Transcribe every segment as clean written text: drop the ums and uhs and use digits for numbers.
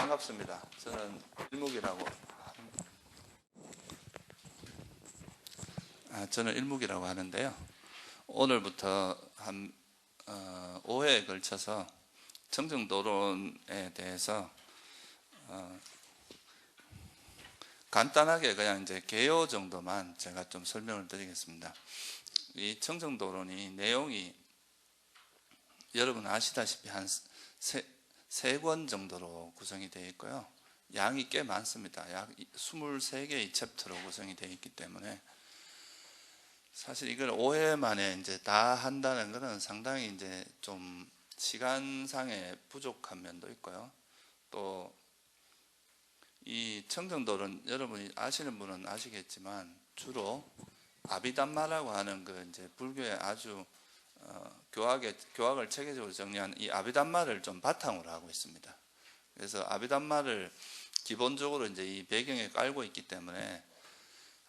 반갑습니다. 저는 일묵이라고 하는데요. 오늘부터 한 5회에 걸쳐서 청정도론에 대해서 간단하게 그냥 이제 개요 정도만 제가 좀 설명을 드리겠습니다. 이 청정도론이 내용이 여러분 아시다시피 한 세 권 정도로 구성이 되어 있고요. 양이 꽤 많습니다. 약 23개의 챕터로 구성이 되어 있기 때문에 사실 이걸 5회 만에 이제 다 한다는 것은 상당히 이제 좀 시간상의 부족한 면도 있고요. 또 이 청정도론 여러분이 아시는 분은 아시겠지만 주로 아비담마라고 하는 그 이제 불교의 아주 교학을 체계적으로 정리한 이 아비담마를 좀 바탕으로 하고 있습니다. 그래서 아비담마를 기본적으로 이제 이 배경에 깔고 있기 때문에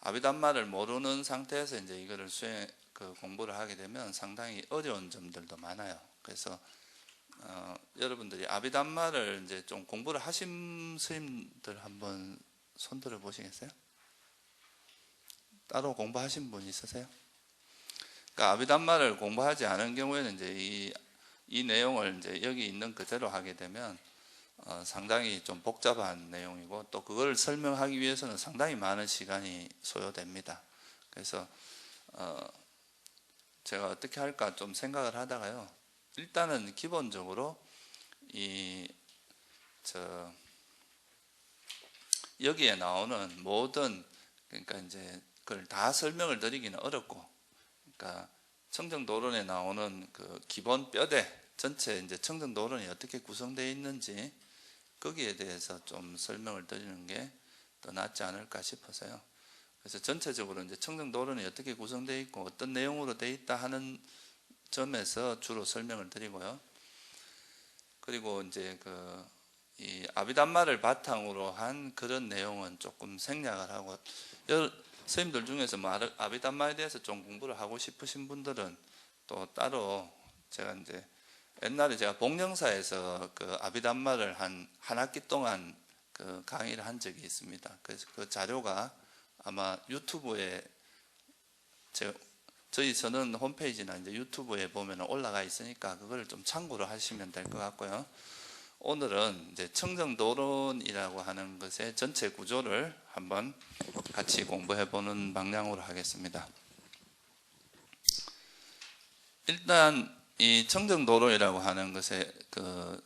아비담마를 모르는 상태에서 이제 이거를 공부를 하게 되면 상당히 어려운 점들도 많아요. 그래서 여러분들이 아비담마를 이제 좀 공부를 하신 스님들 한번 손들어 보시겠어요? 따로 공부하신 분 있으세요? 그러니까 아비담마를 공부하지 않은 경우에는 이제 이 내용을 이제 여기 있는 그대로 하게 되면 상당히 좀 복잡한 내용이고 또 그걸 설명하기 위해서는 상당히 많은 시간이 소요됩니다. 그래서 제가 어떻게 할까 좀 생각을 하다가요. 일단은 기본적으로 여기에 나오는 모든 그러니까 이제 그걸 다 설명을 드리기는 어렵고, 그러니까 청정도론에 나오는 그 기본 뼈대 전체 이제 청정도론이 어떻게 구성되어 있는지 거기에 대해서 좀 설명을 드리는 게 더 낫지 않을까 싶어서요. 그래서 전체적으로 이제 청정도론이 어떻게 구성되어 있고 어떤 내용으로 되어 있다 하는 점에서 주로 설명을 드리고요. 그리고 이제 이 아비담마를 바탕으로 한 그런 내용은 조금 생략을 하고, 선생님들 중에서 뭐 아비담마에 대해서 좀 공부를 하고 싶으신 분들은 또 따로 제가 이제 옛날에 제가 복령사에서 그 아비담마를 한 학기 동안 그 강의를 한 적이 있습니다. 그래서 그 자료가 아마 유튜브에 저희 선언 홈페이지나 이제 유튜브에 보면 올라가 있으니까 그걸 좀 참고로 하시면 될 것 같고요. 오늘은 이제 청정도론이라고 하는 것의 전체 구조를 한번 같이 공부해 보는 방향으로 하겠습니다. 일단 이 청정도론이라고 하는 것의 그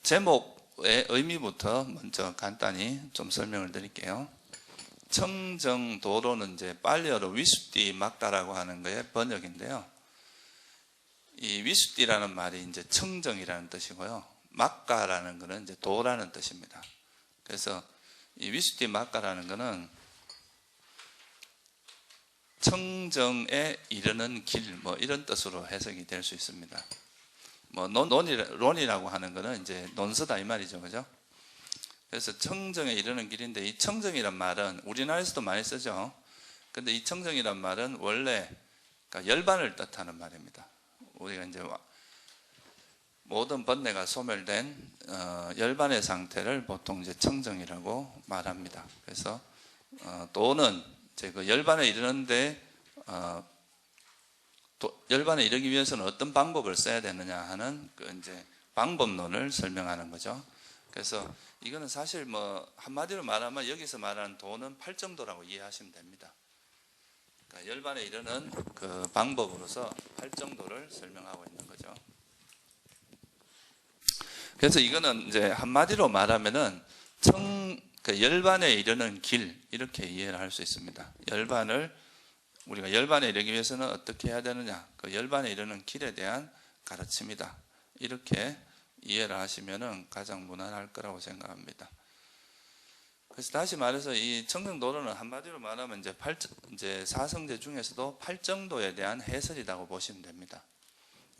제목의 의미부터 먼저 간단히 좀 설명을 드릴게요. 청정도론은 이제 빨리어로 위수띠 막다라고 하는 거의 번역인데요. 이 위수띠라는 말이 이제 청정이라는 뜻이고요. 막가라는 것은 이제 도라는 뜻입니다. 그래서 이 위수띠 막가라는 것은 청정에 이르는 길, 뭐 이런 뜻으로 해석이 될 수 있습니다. 뭐 론이라고 하는 것은 이제 논서다 이 말이죠, 그죠? 그래서 청정에 이르는 길인데 이 청정이란 말은 우리나라에서도 많이 쓰죠. 근데 이 청정이란 말은 원래 그러니까 열반을 뜻하는 말입니다. 우리가 이제 모든 번뇌가 소멸된 열반의 상태를 보통 이제 청정이라고 말합니다. 그래서 도는 이제 그 열반에 이르는데 열반에 이르기 위해서는 어떤 방법을 써야 되느냐 하는 그 이제 방법론을 설명하는 거죠. 그래서 이거는 사실 뭐 한마디로 말하면 여기서 말하는 도는 팔정도라고 이해하시면 됩니다. 그러니까 열반에 이르는 그 방법으로서 팔정도를 설명하고 있는 거죠. 그래서 이거는 이제 한마디로 말하면은 그 열반에 이르는 길 이렇게 이해를 할 수 있습니다. 우리가 열반에 이르기 위해서는 어떻게 해야 되느냐, 그 열반에 이르는 길에 대한 가르침이다. 이렇게 이해를 하시면은 가장 무난할 거라고 생각합니다. 그래서 다시 말해서 이 청정도론은 한마디로 말하면 이제 사성제 중에서도 팔정도에 대한 해설이라고 보시면 됩니다.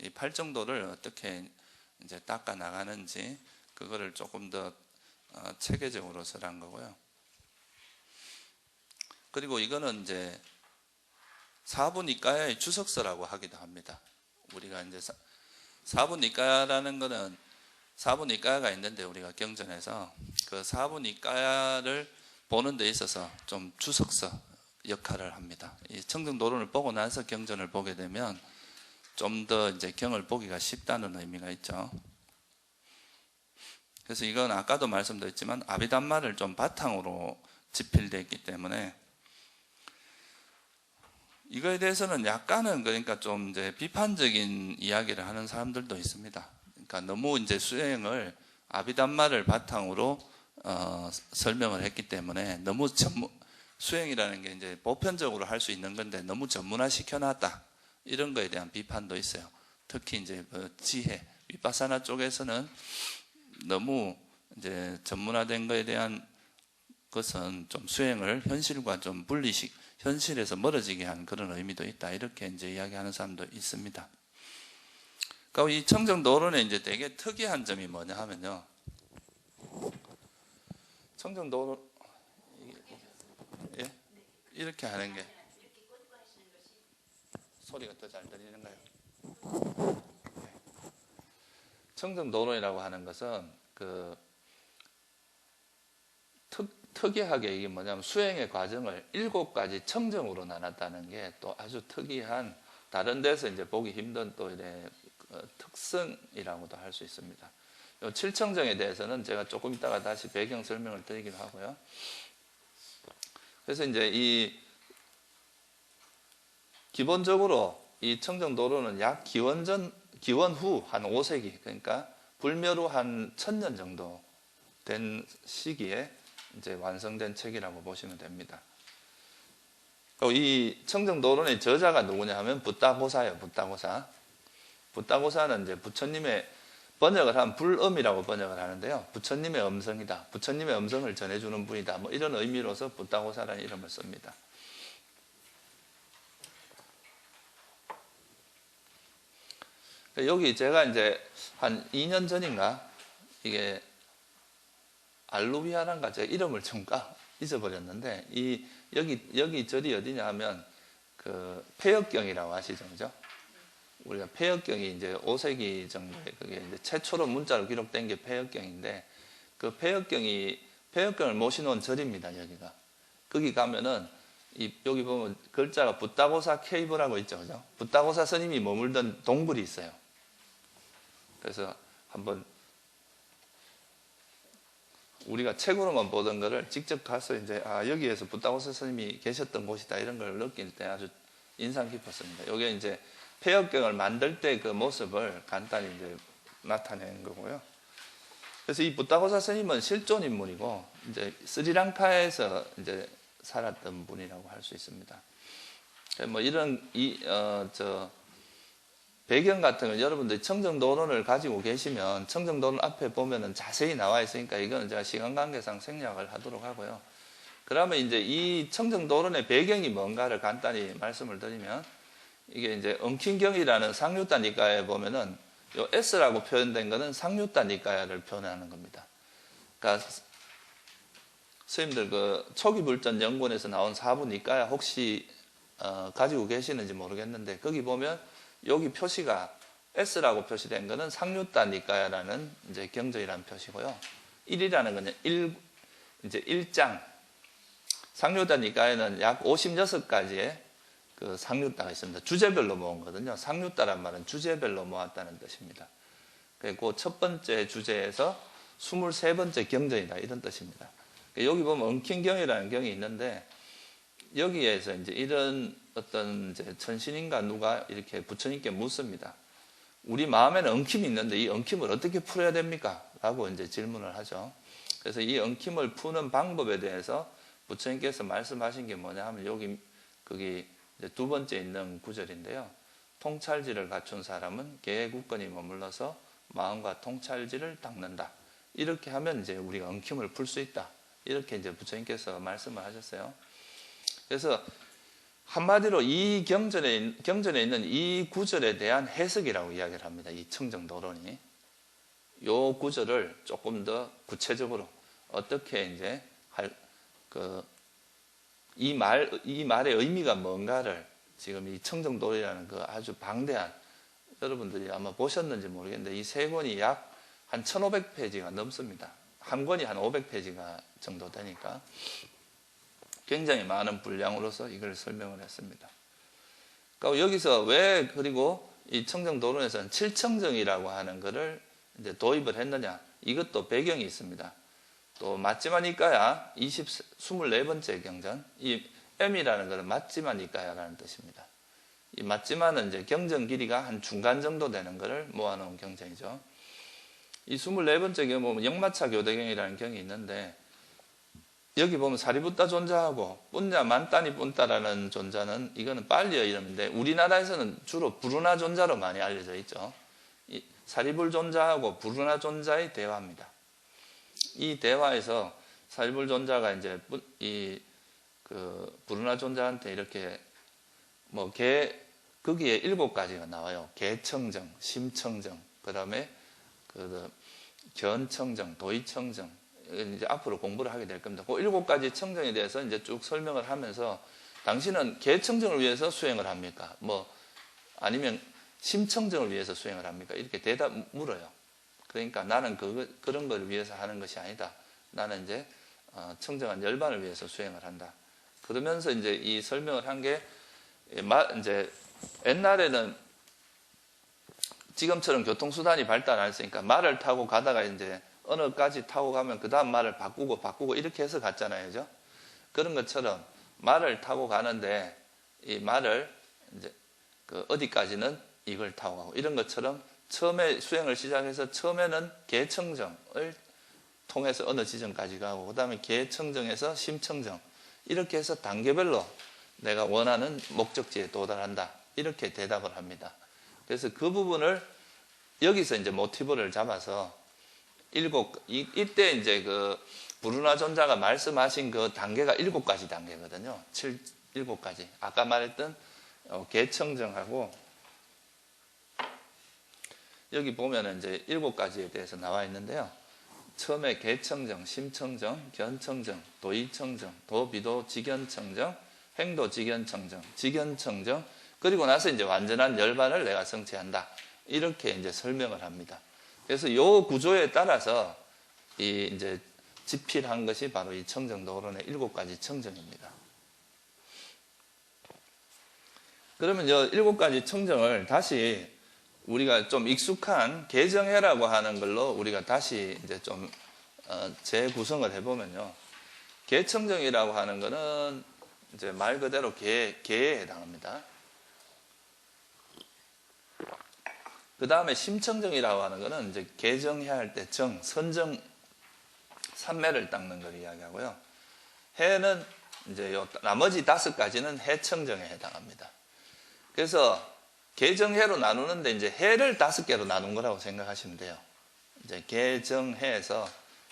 이 팔정도를 어떻게 이제 닦아 나가는지 그거를 조금 더 체계적으로 설한 거고요. 그리고 이거는 이제 사부니까야의 주석서라고 하기도 합니다. 우리가 이제 사부니까야라는 거는 사분이가가 있는데 우리가 경전에서 그 사분이가를 보는 데 있어서 좀 주석서 역할을 합니다. 이 청정도론을 보고 나서 경전을 보게 되면 좀 더 이제 경을 보기가 쉽다는 의미가 있죠. 그래서 이건 아까도 말씀드렸지만 아비담마를 좀 바탕으로 집필되어 있기 때문에 이거에 대해서는 약간은 그러니까 좀 이제 비판적인 이야기를 하는 사람들도 있습니다. 그러니까 너무 이제 수행을 아비담마를 바탕으로 설명을 했기 때문에 너무 수행이라는 게 이제 보편적으로 할 수 있는 건데 너무 전문화 시켜놨다. 이런 거에 대한 비판도 있어요. 특히 이제 그 지혜, 위파사나 쪽에서는 너무 이제 전문화된 거에 대한 것은 좀 수행을 현실과 좀 현실에서 멀어지게 하는 그런 의미도 있다. 이렇게 이제 이야기하는 사람도 있습니다. 그러니까 이 청정도론의 이제 되게 특이한 점이 뭐냐 하면요. 청정도론, 예? 이렇게 하는 게 소리가 더 잘 들리는가요? 네. 청정도론이라고 하는 것은 그 특이하게 이게 뭐냐면 수행의 과정을 7가지 청정으로 나눴다는 게 또 아주 특이한 다른 데서 이제 보기 힘든 또 이래 특성이라고도 할 수 있습니다. 이 7청정에 대해서는 제가 조금 이따가 다시 배경 설명을 드리기로 하고요. 그래서 이제 이 기본적으로 이 청정도론은 약 기원 후 한 5세기, 그러니까 불멸 후 한 1000년 정도 된 시기에 이제 완성된 책이라고 보시면 됩니다. 이 청정도론의 저자가 누구냐 하면 붓다고사예요. 붓다고사는 이제 부처님의 번역을 한 불음이라고 번역을 하는데요. 부처님의 음성이다. 부처님의 음성을 전해주는 분이다. 뭐 이런 의미로서 붓다고사라는 이름을 씁니다. 여기 제가 이제 한 2년 전인가 이게 알루비아란가 제가 이름을 좀 잊어버렸는데 여기 절이 어디냐 하면 그 폐역경이라고 아시죠, 그죠? 우리가 폐역경이 이제 5세기 정도에 그게 이제 최초로 문자로 기록된 게 폐역경인데 그 폐역경을 모셔놓은 절입니다, 여기가. 거기 가면은 여기 보면 글자가 붓다고사 케이브라고 있죠, 그죠? 붓다고사 스님이 머물던 동굴이 있어요. 그래서 한번 우리가 책으로만 보던 거를 직접 가서 이제 여기에서 붓다고사 스님이 계셨던 곳이다 이런 걸 느낄 때 아주 인상 깊었습니다. 이게 이제 폐역경을 만들 때 그 모습을 간단히 이제 나타낸 거고요. 그래서 이 붓다고사 스님은 실존 인물이고 이제 스리랑카에서 이제 살았던 분이라고 할 수 있습니다. 뭐 이런 배경 같은 건 여러분들이 청정도론을 가지고 계시면 청정도론 앞에 보면은 자세히 나와 있으니까 이거는 제가 시간 관계상 생략을 하도록 하고요. 그러면 이제 이 청정도론의 배경이 뭔가를 간단히 말씀을 드리면 이게 이제 엉킨경이라는 상류단 니까야에 보면은 요 S라고 표현된 거는 상류단 니까야를 표현하는 겁니다. 그러니까 선생님들 그 초기불전 연구원에서 나온 사부 니까야 혹시 가지고 계시는지 모르겠는데 거기 보면 여기 표시가 S라고 표시된 거는 상류단 니까야라는 이제 경전이라는 표시고요. 1이라는 거는 이제 1장. 상류단 니까야는 약 56가지의 그 상류다가 있습니다. 주제별로 모은 거거든요. 상류다란 말은 주제별로 모았다는 뜻입니다. 그리고 첫 번째 주제에서 23번째 경전이다 이런 뜻입니다. 여기 보면 엉킨경이라는 경이 있는데 여기에서 이제 이런 어떤 이제 천신인가 누가 이렇게 부처님께 묻습니다. 우리 마음에는 엉킴이 있는데 이 엉킴을 어떻게 풀어야 됩니까? 라고 이제 질문을 하죠. 그래서 이 엉킴을 푸는 방법에 대해서 부처님께서 말씀하신 게 뭐냐 하면 거기 이제 두 번째 있는 구절인데요. 통찰지를 갖춘 사람은 개의 굳건히 머물러서 마음과 통찰지를 닦는다. 이렇게 하면 이제 우리가 엉킴을 풀 수 있다. 이렇게 이제 부처님께서 말씀을 하셨어요. 그래서 한마디로 이 경전에 있는 이 구절에 대한 해석이라고 이야기를 합니다. 이 청정도론이. 이 구절을 조금 더 구체적으로 어떻게 이제 이 말의 의미가 뭔가를 지금 이 청정도론이라는 그 아주 방대한 여러분들이 아마 보셨는지 모르겠는데 이 세 권이 약 한 1500페이지가 넘습니다. 한 권이 한 500페이지가 정도 되니까 굉장히 많은 분량으로서 이걸 설명을 했습니다. 그러니까 여기서 왜 그리고 이 청정도론에서는 7청정이라고 하는 것을 이제 도입을 했느냐, 이것도 배경이 있습니다. 또 맞지마니까야 24번째 경전, 이 M이라는 것은 맞지마니까야라는 뜻입니다. 이 맞지마는 이제 경전 길이가 한 중간 정도 되는 것을 모아놓은 경전이죠. 이 24번째 경에 보면 역마차 교대경이라는 경이 있는데, 여기 보면 사리붓다 존자하고 뿐냐 만따니 뿐따라는 존자는 이거는 빨리어 이름인데, 우리나라에서는 주로 부르나 존자로 많이 알려져 있죠. 이 사리불 존자하고 부르나 존자의 대화입니다. 이 대화에서 사리불 존자가 이제 부르나 존자한테 이렇게 거기에 7가지가 나와요. 개청정, 심청정, 그다음에 견청정, 도의청정. 이제 앞으로 공부를 하게 될 겁니다. 그 7가지 청정에 대해서 이제 쭉 설명을 하면서, 당신은 개청정을 위해서 수행을 합니까? 아니면 심청정을 위해서 수행을 합니까? 이렇게 물어요. 그러니까 나는 그런 걸 위해서 하는 것이 아니다. 나는 이제 청정한 열반을 위해서 수행을 한다. 그러면서 이제 이 설명을 한 게, 이제 옛날에는 지금처럼 교통수단이 발달 안 했으니까 말을 타고 가다가 이제 어느까지 타고 가면 그 다음 말을 바꾸고 이렇게 해서 갔잖아요. 그죠? 그런 것처럼 말을 타고 가는데 이 말을 이제 어디까지는 이걸 타고 가고, 이런 것처럼 처음에 수행을 시작해서 처음에는 개청정을 통해서 어느 지점까지 가고, 그 다음에 개청정에서 심청정, 이렇게 해서 단계별로 내가 원하는 목적지에 도달한다. 이렇게 대답을 합니다. 그래서 그 부분을 여기서 이제 모티브를 잡아서 이때 이제 부르나 존자가 말씀하신 그 단계가 7가지 단계거든요. 7가지. 아까 말했던 개청정하고, 여기 보면은 이제 7가지에 대해서 나와 있는데요. 처음에 개청정, 심청정, 견청정, 도의청정, 도비도 직견청정, 행도 직견청정, 직견청정, 그리고 나서 이제 완전한 열반을 내가 성취한다. 이렇게 이제 설명을 합니다. 그래서 이 구조에 따라서 이제 집필한 것이 바로 이 청정도론의 7가지 청정입니다. 그러면 이 7가지 청정을 다시 우리가 좀 익숙한 개정해라고 하는 걸로 우리가 다시 이제 좀 재구성을 해보면요. 개청정이라고 하는 거는 이제 말 그대로 개에 해당합니다. 그 다음에 심청정이라고 하는 거는 이제 개정해야 할 때 선정, 산매를 닦는 걸 이야기하고요. 해는 이제 나머지 5가지는 해청정에 해당합니다. 그래서 개정해로 나누는데 이제 해를 5개로 나눈 거라고 생각하시면 돼요. 이제 개정해에서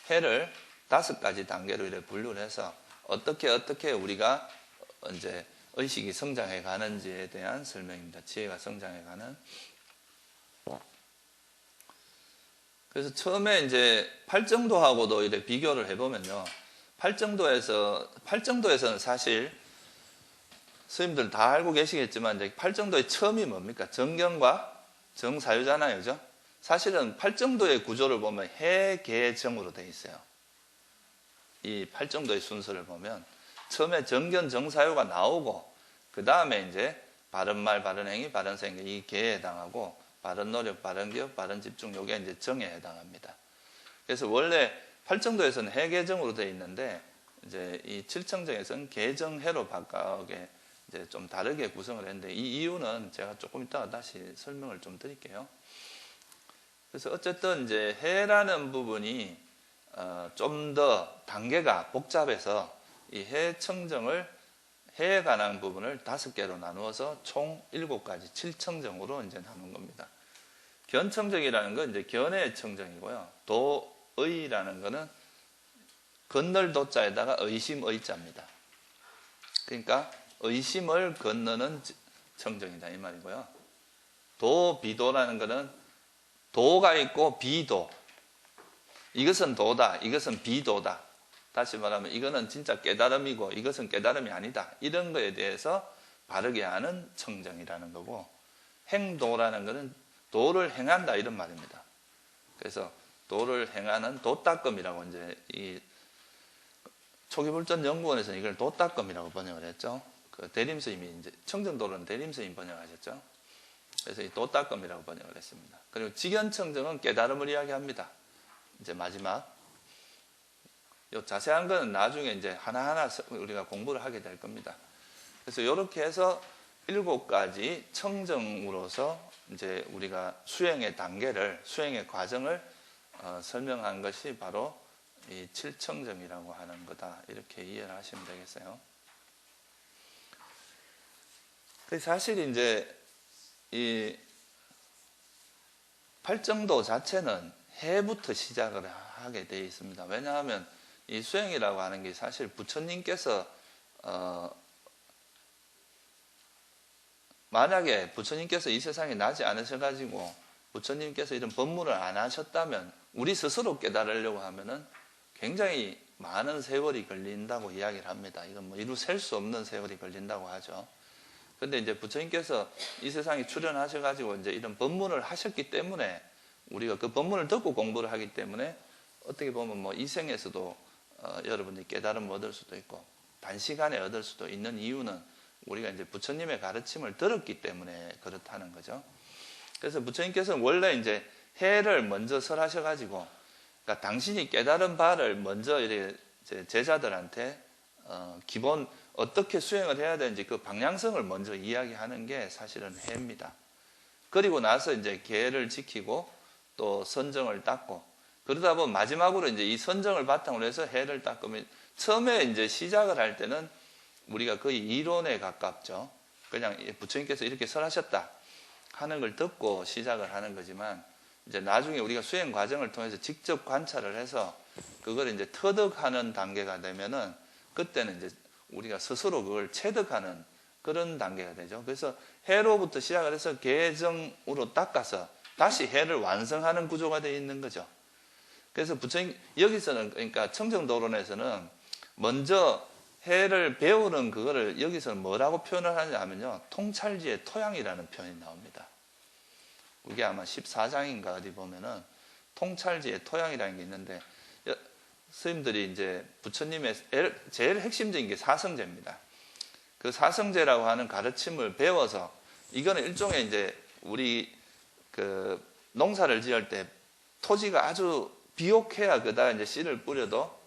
해를 5가지 단계로 이렇게 분류를 해서 어떻게 우리가 이제 의식이 성장해 가는지에 대한 설명입니다. 지혜가 성장해 가는. 그래서 처음에 이제 팔정도하고도 이렇게 비교를 해보면요. 팔정도에서는 사실 스님들 다 알고 계시겠지만 이제 팔정도의 처음이 뭡니까? 정경과 정사유잖아요. 그죠? 사실은 팔정도의 구조를 보면 해계정으로 되어 있어요. 이 팔정도의 순서를 보면 처음에 정견, 정사유가 나오고 그 다음에 이제 바른말, 바른행위, 바른생각 이 계에 해당하고 바른노력, 바른기억, 바른집중 요게 이제 정에 해당합니다. 그래서 원래 팔정도에서는 해계정으로 되어 있는데 이제 이 칠청정에서는 계정해로 바꿔게 이제 좀 다르게 구성을 했는데 이 이유는 제가 조금 이따가 다시 설명을 좀 드릴게요. 그래서 어쨌든 이제 해라는 부분이 좀 더 단계가 복잡해서 이 해청정을 해에 관한 부분을 5개로 나누어서 총 7가지 7청정으로 이제 나눈 겁니다. 견청정이라는 건 이제 견해의 청정이고요. 도의라는 거는 건널 도자에다가 의심 의자입니다. 그러니까 의심을 건너는 청정이다 이 말이고요. 도비도라는 거는 도가 있고 비도. 이것은 도다, 이것은 비도다. 다시 말하면 이거는 진짜 깨달음이고 이것은 깨달음이 아니다. 이런 거에 대해서 바르게 하는 청정이라는 거고, 행도라는 거는 도를 행한다 이런 말입니다. 그래서 도를 행하는 도닦음이라고 이제 이 초기불전연구원에서는 이걸 도닦음이라고 번역을 했죠. 그 대림스님이 이제 청정도로는 대림스님 번역하셨죠. 그래서 이 도닦음이라고 번역을 했습니다. 그리고 직연청정은 깨달음을 이야기합니다. 이제 마지막. 요 자세한 거는 나중에 이제 하나하나 우리가 공부를 하게 될 겁니다. 그래서 이렇게 해서 7가지 청정으로서 이제 우리가 수행의 단계를, 수행의 과정을 설명한 것이 바로 이 7청정이라고 하는 거다. 이렇게 이해를 하시면 되겠어요. 사실 이제 이 팔정도 자체는 해부터 시작을 하게 되어 있습니다. 왜냐하면 이 수행이라고 하는 게 사실 부처님께서 만약에 부처님께서 이 세상에 나지 않으셔가지고 부처님께서 이런 법문을 안 하셨다면 우리 스스로 깨달으려고 하면은 굉장히 많은 세월이 걸린다고 이야기를 합니다. 이건 뭐 이루 셀 수 없는 세월이 걸린다고 하죠. 근데 이제 부처님께서 이 세상에 출연하셔가지고 이제 이런 법문을 하셨기 때문에 우리가 그 법문을 듣고 공부를 하기 때문에 어떻게 보면 뭐 이 생에서도 여러분들이 깨달음을 얻을 수도 있고 단시간에 얻을 수도 있는 이유는 우리가 이제 부처님의 가르침을 들었기 때문에 그렇다는 거죠. 그래서 부처님께서는 원래 이제 해를 먼저 설하셔가지고, 그러니까 당신이 깨달은 바를 먼저 이렇게 제자들한테 기본 어떻게 수행을 해야 되는지 그 방향성을 먼저 이야기하는 게 사실은 해입니다. 그리고 나서 이제 계를 지키고 또 선정을 닦고, 그러다 보면 마지막으로 이제 이 선정을 바탕으로 해서 해를 닦으면, 처음에 이제 시작을 할 때는 우리가 거의 이론에 가깝죠. 그냥 부처님께서 이렇게 설하셨다 하는 걸 듣고 시작을 하는 거지만, 이제 나중에 우리가 수행 과정을 통해서 직접 관찰을 해서 그걸 이제 터득하는 단계가 되면은 그때는 이제 우리가 스스로 그걸 체득하는 그런 단계가 되죠. 그래서 해로부터 시작을 해서 계정으로 닦아서 다시 해를 완성하는 구조가 되어 있는 거죠. 그래서 부처님 여기서는, 그러니까 청정도론에서는 먼저 해를 배우는 그거를 여기서는 뭐라고 표현을 하냐면요, 통찰지의 토양이라는 표현이 나옵니다. 이게 아마 14장인가 어디 보면은 통찰지의 토양이라는 게 있는데, 스님들이 이제 부처님의 제일 핵심적인 게 사성제입니다. 그 사성제라고 하는 가르침을 배워서, 이거는 일종의 이제 우리 그 농사를 지을 때 토지가 아주 비옥해야 그다 이제 씨를 뿌려도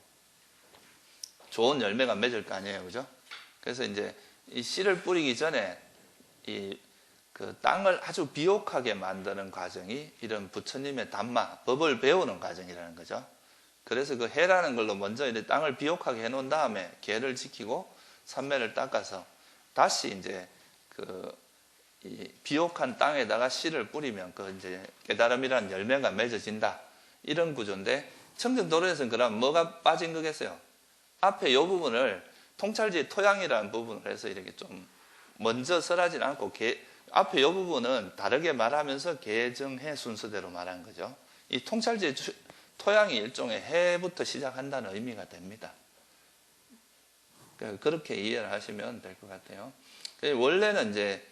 좋은 열매가 맺을 거 아니에요, 그죠? 그래서 이제 이 씨를 뿌리기 전에 이 그 땅을 아주 비옥하게 만드는 과정이 이런 부처님의 담마, 법을 배우는 과정이라는 거죠. 그래서 그 해라는 걸로 먼저 이제 땅을 비옥하게 해놓은 다음에 계를 지키고 산매를 닦아서 다시 이제 그 이 비옥한 땅에다가 씨를 뿌리면 그 이제 깨달음이라는 열매가 맺어진다. 이런 구조인데, 청정도론에서는 그럼 뭐가 빠진 거겠어요? 앞에 이 부분을 통찰지의 토양이라는 부분을 해서 이렇게 좀 먼저 설하진 않고 앞에 이 부분은 다르게 말하면서 계정해 순서대로 말한 거죠. 이 통찰지의 토양이 일종의 해부터 시작한다는 의미가 됩니다. 그렇게 이해를 하시면 될 것 같아요. 원래는 이제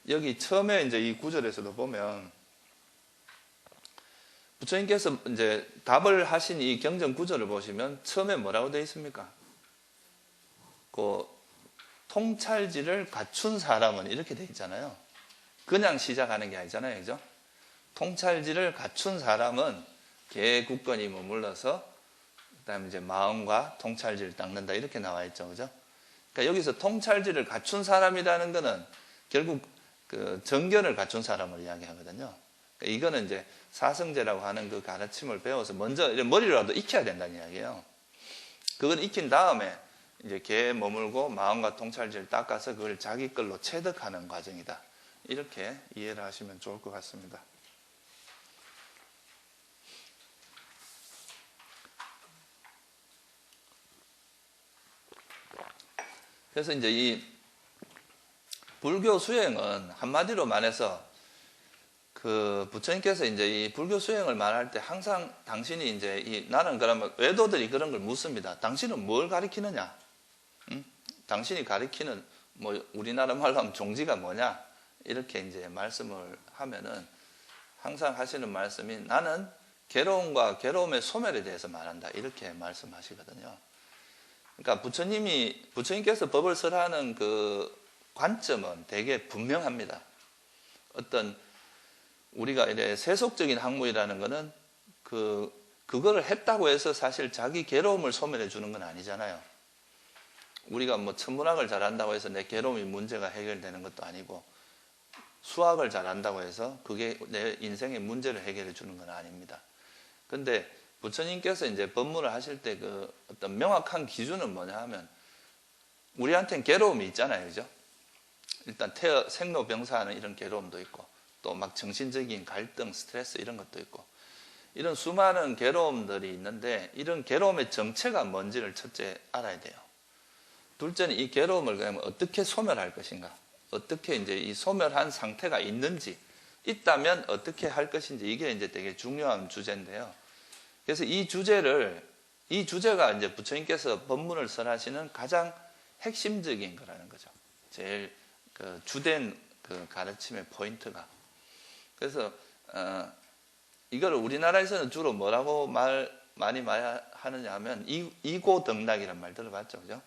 여기 처음에 이제 이 구절에서도 보면 부처님께서 이제 답을 하신 이 경전 구절을 보시면 처음에 뭐라고 되어 있습니까? 그 통찰지를 갖춘 사람은 이렇게 되어 있잖아요. 그냥 시작하는 게 아니잖아요, 그죠? 통찰지를 갖춘 사람은 계국건이 머물러서 그다음에 이제 마음과 통찰지를 닦는다, 이렇게 나와 있죠, 그죠? 그러니까 여기서 통찰지를 갖춘 사람이라는 거는 결국 그 정견을 갖춘 사람을 이야기하거든요. 그러니까 이거는 이제 사성제라고 하는 그 가르침을 배워서 먼저 머리로라도 익혀야 된다는 이야기예요. 그걸 익힌 다음에 이제 계에 머물고 마음과 통찰지를 닦아서 그걸 자기 걸로 체득하는 과정이다. 이렇게 이해를 하시면 좋을 것 같습니다. 그래서 이제 이 불교 수행은 한마디로 말해서 그 부처님께서 이제 이 불교 수행을 말할 때 항상 당신이 이제 나는 그러면 외도들이 그런 걸 묻습니다. 당신은 뭘 가리키느냐? 응? 당신이 가리키는 뭐 우리나라 말로 하면 종지가 뭐냐? 이렇게 이제 말씀을 하면은 항상 하시는 말씀이 나는 괴로움과 괴로움의 소멸에 대해서 말한다. 이렇게 말씀하시거든요. 그러니까 부처님께서 법을 설하는 그 관점은 되게 분명합니다. 어떤 우리가 이래 세속적인 학문이라는 거는 그거를 했다고 해서 사실 자기 괴로움을 소멸해 주는 건 아니잖아요. 우리가 뭐 천문학을 잘한다고 해서 내 괴로움이 문제가 해결되는 것도 아니고 수학을 잘한다고 해서 그게 내 인생의 문제를 해결해 주는 건 아닙니다. 근데 부처님께서 이제 법문을 하실 때 그 어떤 명확한 기준은 뭐냐 하면 우리한테는 괴로움이 있잖아요. 그죠? 일단 생로병사하는 이런 괴로움도 있고 또 막 정신적인 갈등, 스트레스 이런 것도 있고 이런 수많은 괴로움들이 있는데 이런 괴로움의 정체가 뭔지를 첫째 알아야 돼요. 둘째는 이 괴로움을 그러면 어떻게 소멸할 것인가? 어떻게 이제 이 소멸한 상태가 있는지, 있다면 어떻게 할 것인지 이게 이제 되게 중요한 주제인데요. 그래서 이 주제가 이제 부처님께서 법문을 설하시는 가장 핵심적인 거라는 거죠. 제일 그 주된 그 가르침의 포인트가. 그래서 이걸 우리나라에서는 주로 뭐라고 많이 말하느냐 하면 이고덕락이란 말 들어봤죠, 그죠?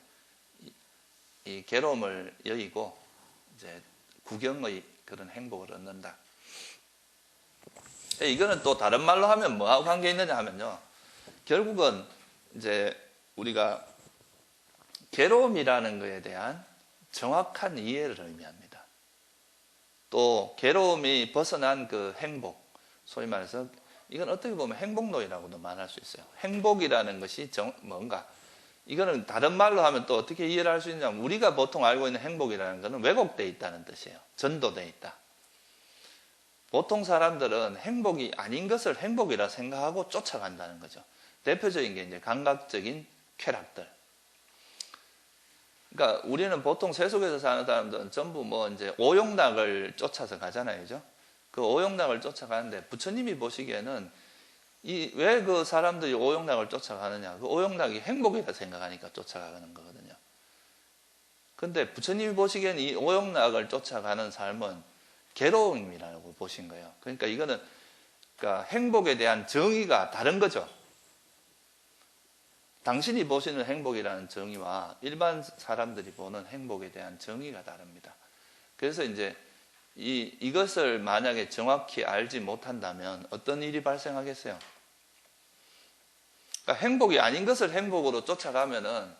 이 괴로움을 여의고 이제 구경의 그런 행복을 얻는다. 이거는 또 다른 말로 하면 뭐하고 관계 있느냐 하면요. 결국은 이제 우리가 괴로움이라는 것에 대한 정확한 이해를 의미합니다. 또 괴로움이 벗어난 그 행복, 소위 말해서 이건 어떻게 보면 행복론이라고도 말할 수 있어요. 행복이라는 것이 뭔가 이거는 다른 말로 하면 또 어떻게 이해를 할 수 있냐면 우리가 보통 알고 있는 행복이라는 것은 왜곡되어 있다는 뜻이에요. 전도되어 있다. 보통 사람들은 행복이 아닌 것을 행복이라 생각하고 쫓아간다는 거죠. 대표적인 게 이제 감각적인 쾌락들. 그러니까 우리는 보통 세속에서 사는 사람들은 전부 뭐 이제 오용락을 쫓아서 가잖아요. 그죠? 그 오용락을 쫓아가는데 부처님이 보시기에는 왜 그 사람들이 오용락을 쫓아가느냐? 그 오용락이 행복이라 생각하니까 쫓아가는 거거든요. 근데 부처님이 보시기에는 이 오용락을 쫓아가는 삶은 괴로움이라고 보신 거예요. 그러니까 이거는 그러니까 행복에 대한 정의가 다른 거죠. 당신이 보시는 행복이라는 정의와 일반 사람들이 보는 행복에 대한 정의가 다릅니다. 그래서 이제 이것을 만약에 정확히 알지 못한다면 어떤 일이 발생하겠어요? 그러니까 행복이 아닌 것을 행복으로 쫓아가면은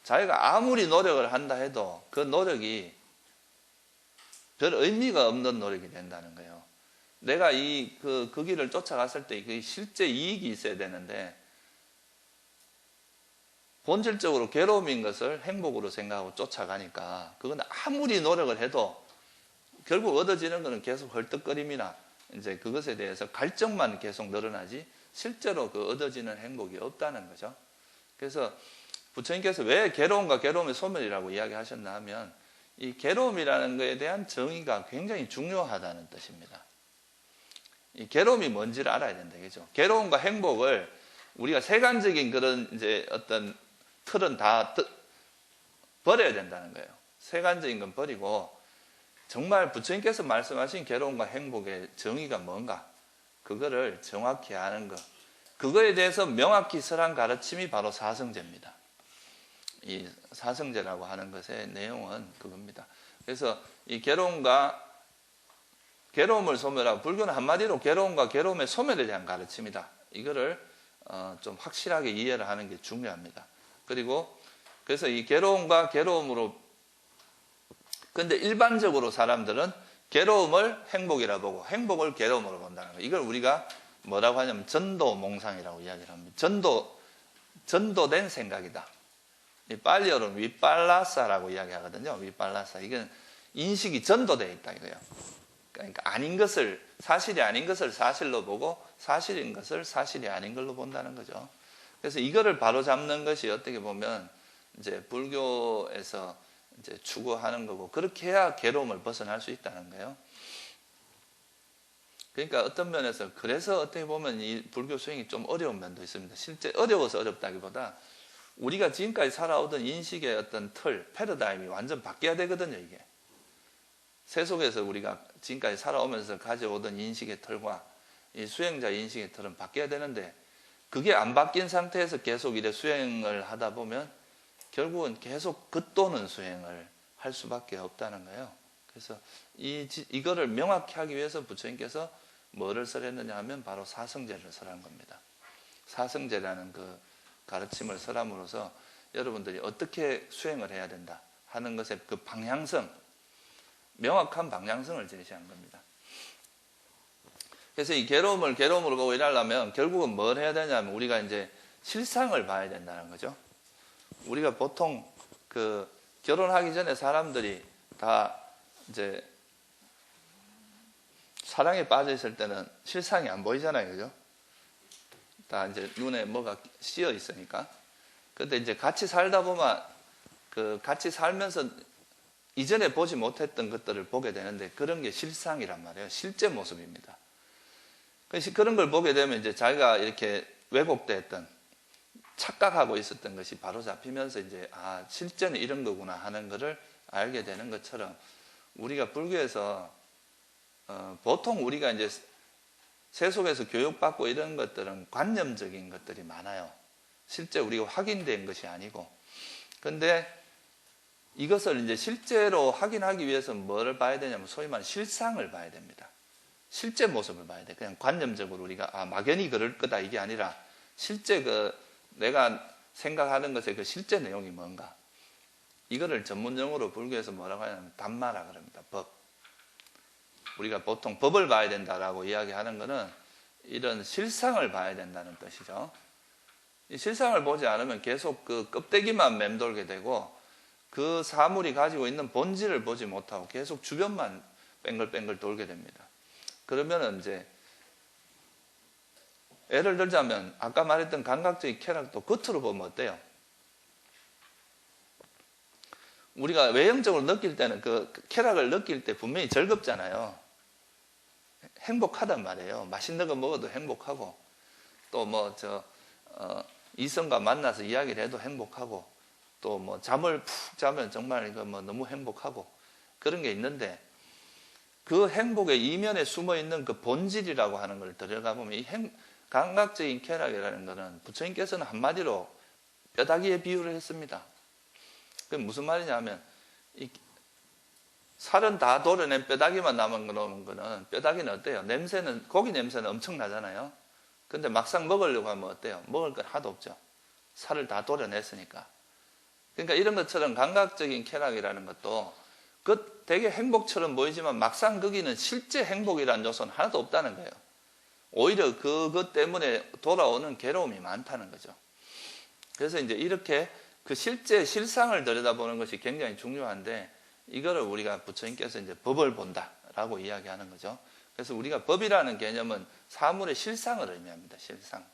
자기가 아무리 노력을 한다 해도 그 노력이 별 의미가 없는 노력이 된다는 거예요. 내가 그 길을 쫓아갔을 때 그 실제 이익이 있어야 되는데 본질적으로 괴로움인 것을 행복으로 생각하고 쫓아가니까 그건 아무리 노력을 해도 결국 얻어지는 것은 계속 헐떡거림이나 이제 그것에 대해서 갈증만 계속 늘어나지 실제로 그 얻어지는 행복이 없다는 거죠. 그래서 부처님께서 왜 괴로움과 괴로움의 소멸이라고 이야기하셨나 하면 이 괴로움이라는 것에 대한 정의가 굉장히 중요하다는 뜻입니다. 이 괴로움이 뭔지를 알아야 된다, 그죠? 괴로움과 행복을 우리가 세간적인 그런 이제 어떤 틀은 다 버려야 된다는 거예요. 세간적인 건 버리고 정말 부처님께서 말씀하신 괴로움과 행복의 정의가 뭔가 그거를 정확히 아는 것, 그거에 대해서 명확히 설한 가르침이 바로 사성제입니다. 이 사성제라고 하는 것의 내용은 그겁니다. 그래서 이 괴로움을 소멸하고 불교는 한마디로 괴로움과 괴로움의 소멸에 대한 가르침이다. 이거를 좀 확실하게 이해를 하는 게 중요합니다. 그리고 그래서 이 괴로움과 괴로움으로 근데 일반적으로 사람들은 괴로움을 행복이라 보고 행복을 괴로움으로 본다는 거예요. 이걸 우리가 뭐라고 하냐면 전도몽상이라고 이야기를 합니다. 전도된 생각이다. 이 빨리어로는 위빨라사라고 이야기하거든요. 위빨라사. 이건 인식이 전도되어 있다 이거예요. 그러니까 아닌 것을 사실이 아닌 것을 사실로 보고 사실인 것을 사실이 아닌 걸로 본다는 거죠. 그래서 이거를 바로잡는 것이 어떻게 보면 이제 불교에서 이제 추구하는 거고 그렇게 해야 괴로움을 벗어날 수 있다는 거예요. 그러니까 어떤 면에서 그래서 어떻게 보면 이 불교 수행이 좀 어려운 면도 있습니다. 실제 어려워서 어렵다기보다 우리가 지금까지 살아오던 인식의 어떤 틀, 패러다임이 완전 바뀌어야 되거든요, 이게. 세속에서 우리가 지금까지 살아오면서 가져오던 인식의 틀과 이 수행자의 인식의 틀은 바뀌어야 되는데 그게 안 바뀐 상태에서 계속 이래 수행을 하다 보면 결국은 계속 겉도는 수행을 할 수밖에 없다는 거예요. 그래서 이거를 명확히 하기 위해서 부처님께서 뭐를 설했느냐 하면 바로 사성제를 설한 겁니다. 사성제라는 그 가르침을 설함으로써 여러분들이 어떻게 수행을 해야 된다 하는 것의 그 방향성, 명확한 방향성을 제시한 겁니다. 그래서 이 괴로움으로 보고 일하려면 결국은 뭘 해야 되냐면 우리가 이제 실상을 봐야 된다는 거죠. 우리가 보통 그 결혼하기 전에 사람들이 다 이제 사랑에 빠져 있을 때는 실상이 안 보이잖아요. 그죠? 다 이제 눈에 뭐가 씌어 있으니까. 근데 이제 같이 살다 보면 그 같이 살면서 이전에 보지 못했던 것들을 보게 되는데 그런 게 실상이란 말이에요. 실제 모습입니다. 그런 걸 보게 되면 이제 자기가 이렇게 왜곡됐던 착각하고 있었던 것이 바로 잡히면서 이제 실제는 이런 거구나 하는 것을 알게 되는 것처럼 우리가 불교에서 보통 우리가 이제 세속에서 교육받고 이런 것들은 관념적인 것들이 많아요. 실제 우리가 확인된 것이 아니고. 근데 이것을 이제 실제로 확인하기 위해서는 뭐를 봐야 되냐면 소위 말하는 실상을 봐야 됩니다. 실제 모습을 봐야 돼. 그냥 관념적으로 우리가 막연히 그럴 거다 이게 아니라 실제 그 내가 생각하는 것의 그 실제 내용이 뭔가. 이거를 전문용어로 불교에서 뭐라고 하냐면 담마라 그럽니다. 법. 우리가 보통 법을 봐야 된다라고 이야기하는 것은 이런 실상을 봐야 된다는 뜻이죠. 이 실상을 보지 않으면 계속 그 껍데기만 맴돌게 되고 그 사물이 가지고 있는 본질을 보지 못하고 계속 주변만 뱅글뱅글 돌게 됩니다. 그러면은 이제 예를 들자면 아까 말했던 감각적인 쾌락도 겉으로 보면 어때요? 우리가 외형적으로 느낄 때는 그 쾌락을 느낄 때 분명히 즐겁잖아요. 행복하단 말이에요. 맛있는 거 먹어도 행복하고 또 뭐 이성과 만나서 이야기를 해도 행복하고 또 뭐 잠을 푹 자면 정말 이거 뭐 너무 행복하고 그런 게 있는데 그 행복의 이면에 숨어 있는 그 본질이라고 하는 걸 들어가 보면 이 감각적인 쾌락이라는 것은 부처님께서는 한마디로 뼈다귀에 비유를 했습니다. 그게 무슨 말이냐 하면 이 살은 다 도려낸 뼈다귀만 남은 거는 뼈다귀는 어때요? 냄새는 고기 냄새는 엄청 나잖아요. 근데 막상 먹으려고 하면 어때요? 먹을 건 하나도 없죠. 살을 다 도려냈으니까. 그러니까 이런 것처럼 감각적인 쾌락이라는 것도 그 되게 행복처럼 보이지만 막상 거기는 실제 행복이라는 요소는 하나도 없다는 거예요. 오히려 그것 때문에 돌아오는 괴로움이 많다는 거죠. 그래서 이제 이렇게 그 실제 실상을 들여다보는 것이 굉장히 중요한데 이거를 우리가 부처님께서 이제 법을 본다라고 이야기하는 거죠. 그래서 우리가 법이라는 개념은 사물의 실상을 의미합니다. 실상.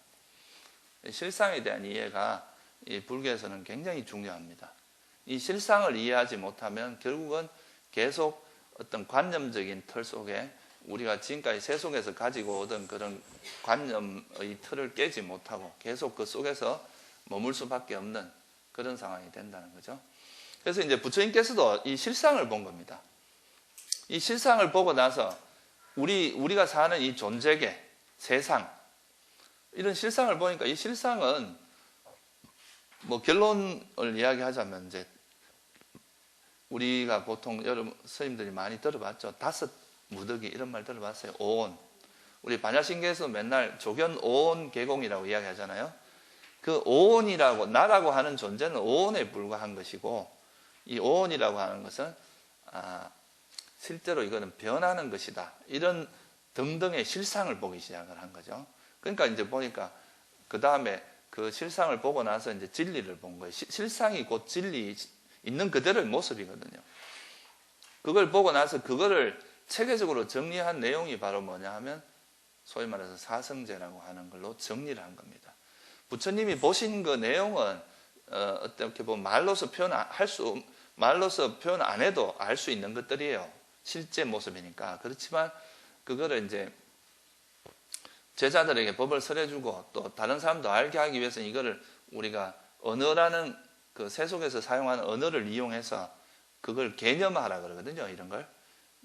실상에 대한 이해가 이 불교에서는 굉장히 중요합니다. 이 실상을 이해하지 못하면 결국은 계속 어떤 관념적인 틀 속에 우리가 지금까지 세속에서 가지고 오던 그런 관념의 틀을 깨지 못하고 계속 그 속에서 머물 수밖에 없는 그런 상황이 된다는 거죠. 그래서 이제 부처님께서도 이 실상을 본 겁니다. 이 실상을 보고 나서 우리가 사는 이 존재계, 세상, 이런 실상을 보니까 이 실상은 뭐 결론을 이야기하자면 이제 우리가 보통 여러분 스님들이 많이 들어봤죠. 다섯 무더기 이런 말 들어봤어요. 오온. 우리 반야신계에서 맨날 조견 오온 계공이라고 이야기하잖아요. 그 오온이라고 나라고 하는 존재는 오온에 불과한 것이고 이 오온이라고 하는 것은 실제로 이거는 변하는 것이다. 이런 등등의 실상을 보기 시작을 한 거죠. 그러니까 이제 보니까 그 다음에 그 실상을 보고 나서 이제 진리를 본 거예요. 실상이 곧 진리 있는 그대로의 모습이거든요. 그걸 보고 나서 그거를 체계적으로 정리한 내용이 바로 뭐냐 하면 소위 말해서 사성제라고 하는 걸로 정리를 한 겁니다. 부처님이 보신 그 내용은 어떻게 보면 말로서 표현 안 해도 알 수 있는 것들이에요. 실제 모습이니까. 그렇지만 그거를 이제 제자들에게 법을 설해주고 또 다른 사람도 알게 하기 위해서 이거를 우리가 언어라는 그 세속에서 사용하는 언어를 이용해서 그걸 개념화하라 그러거든요. 이런 걸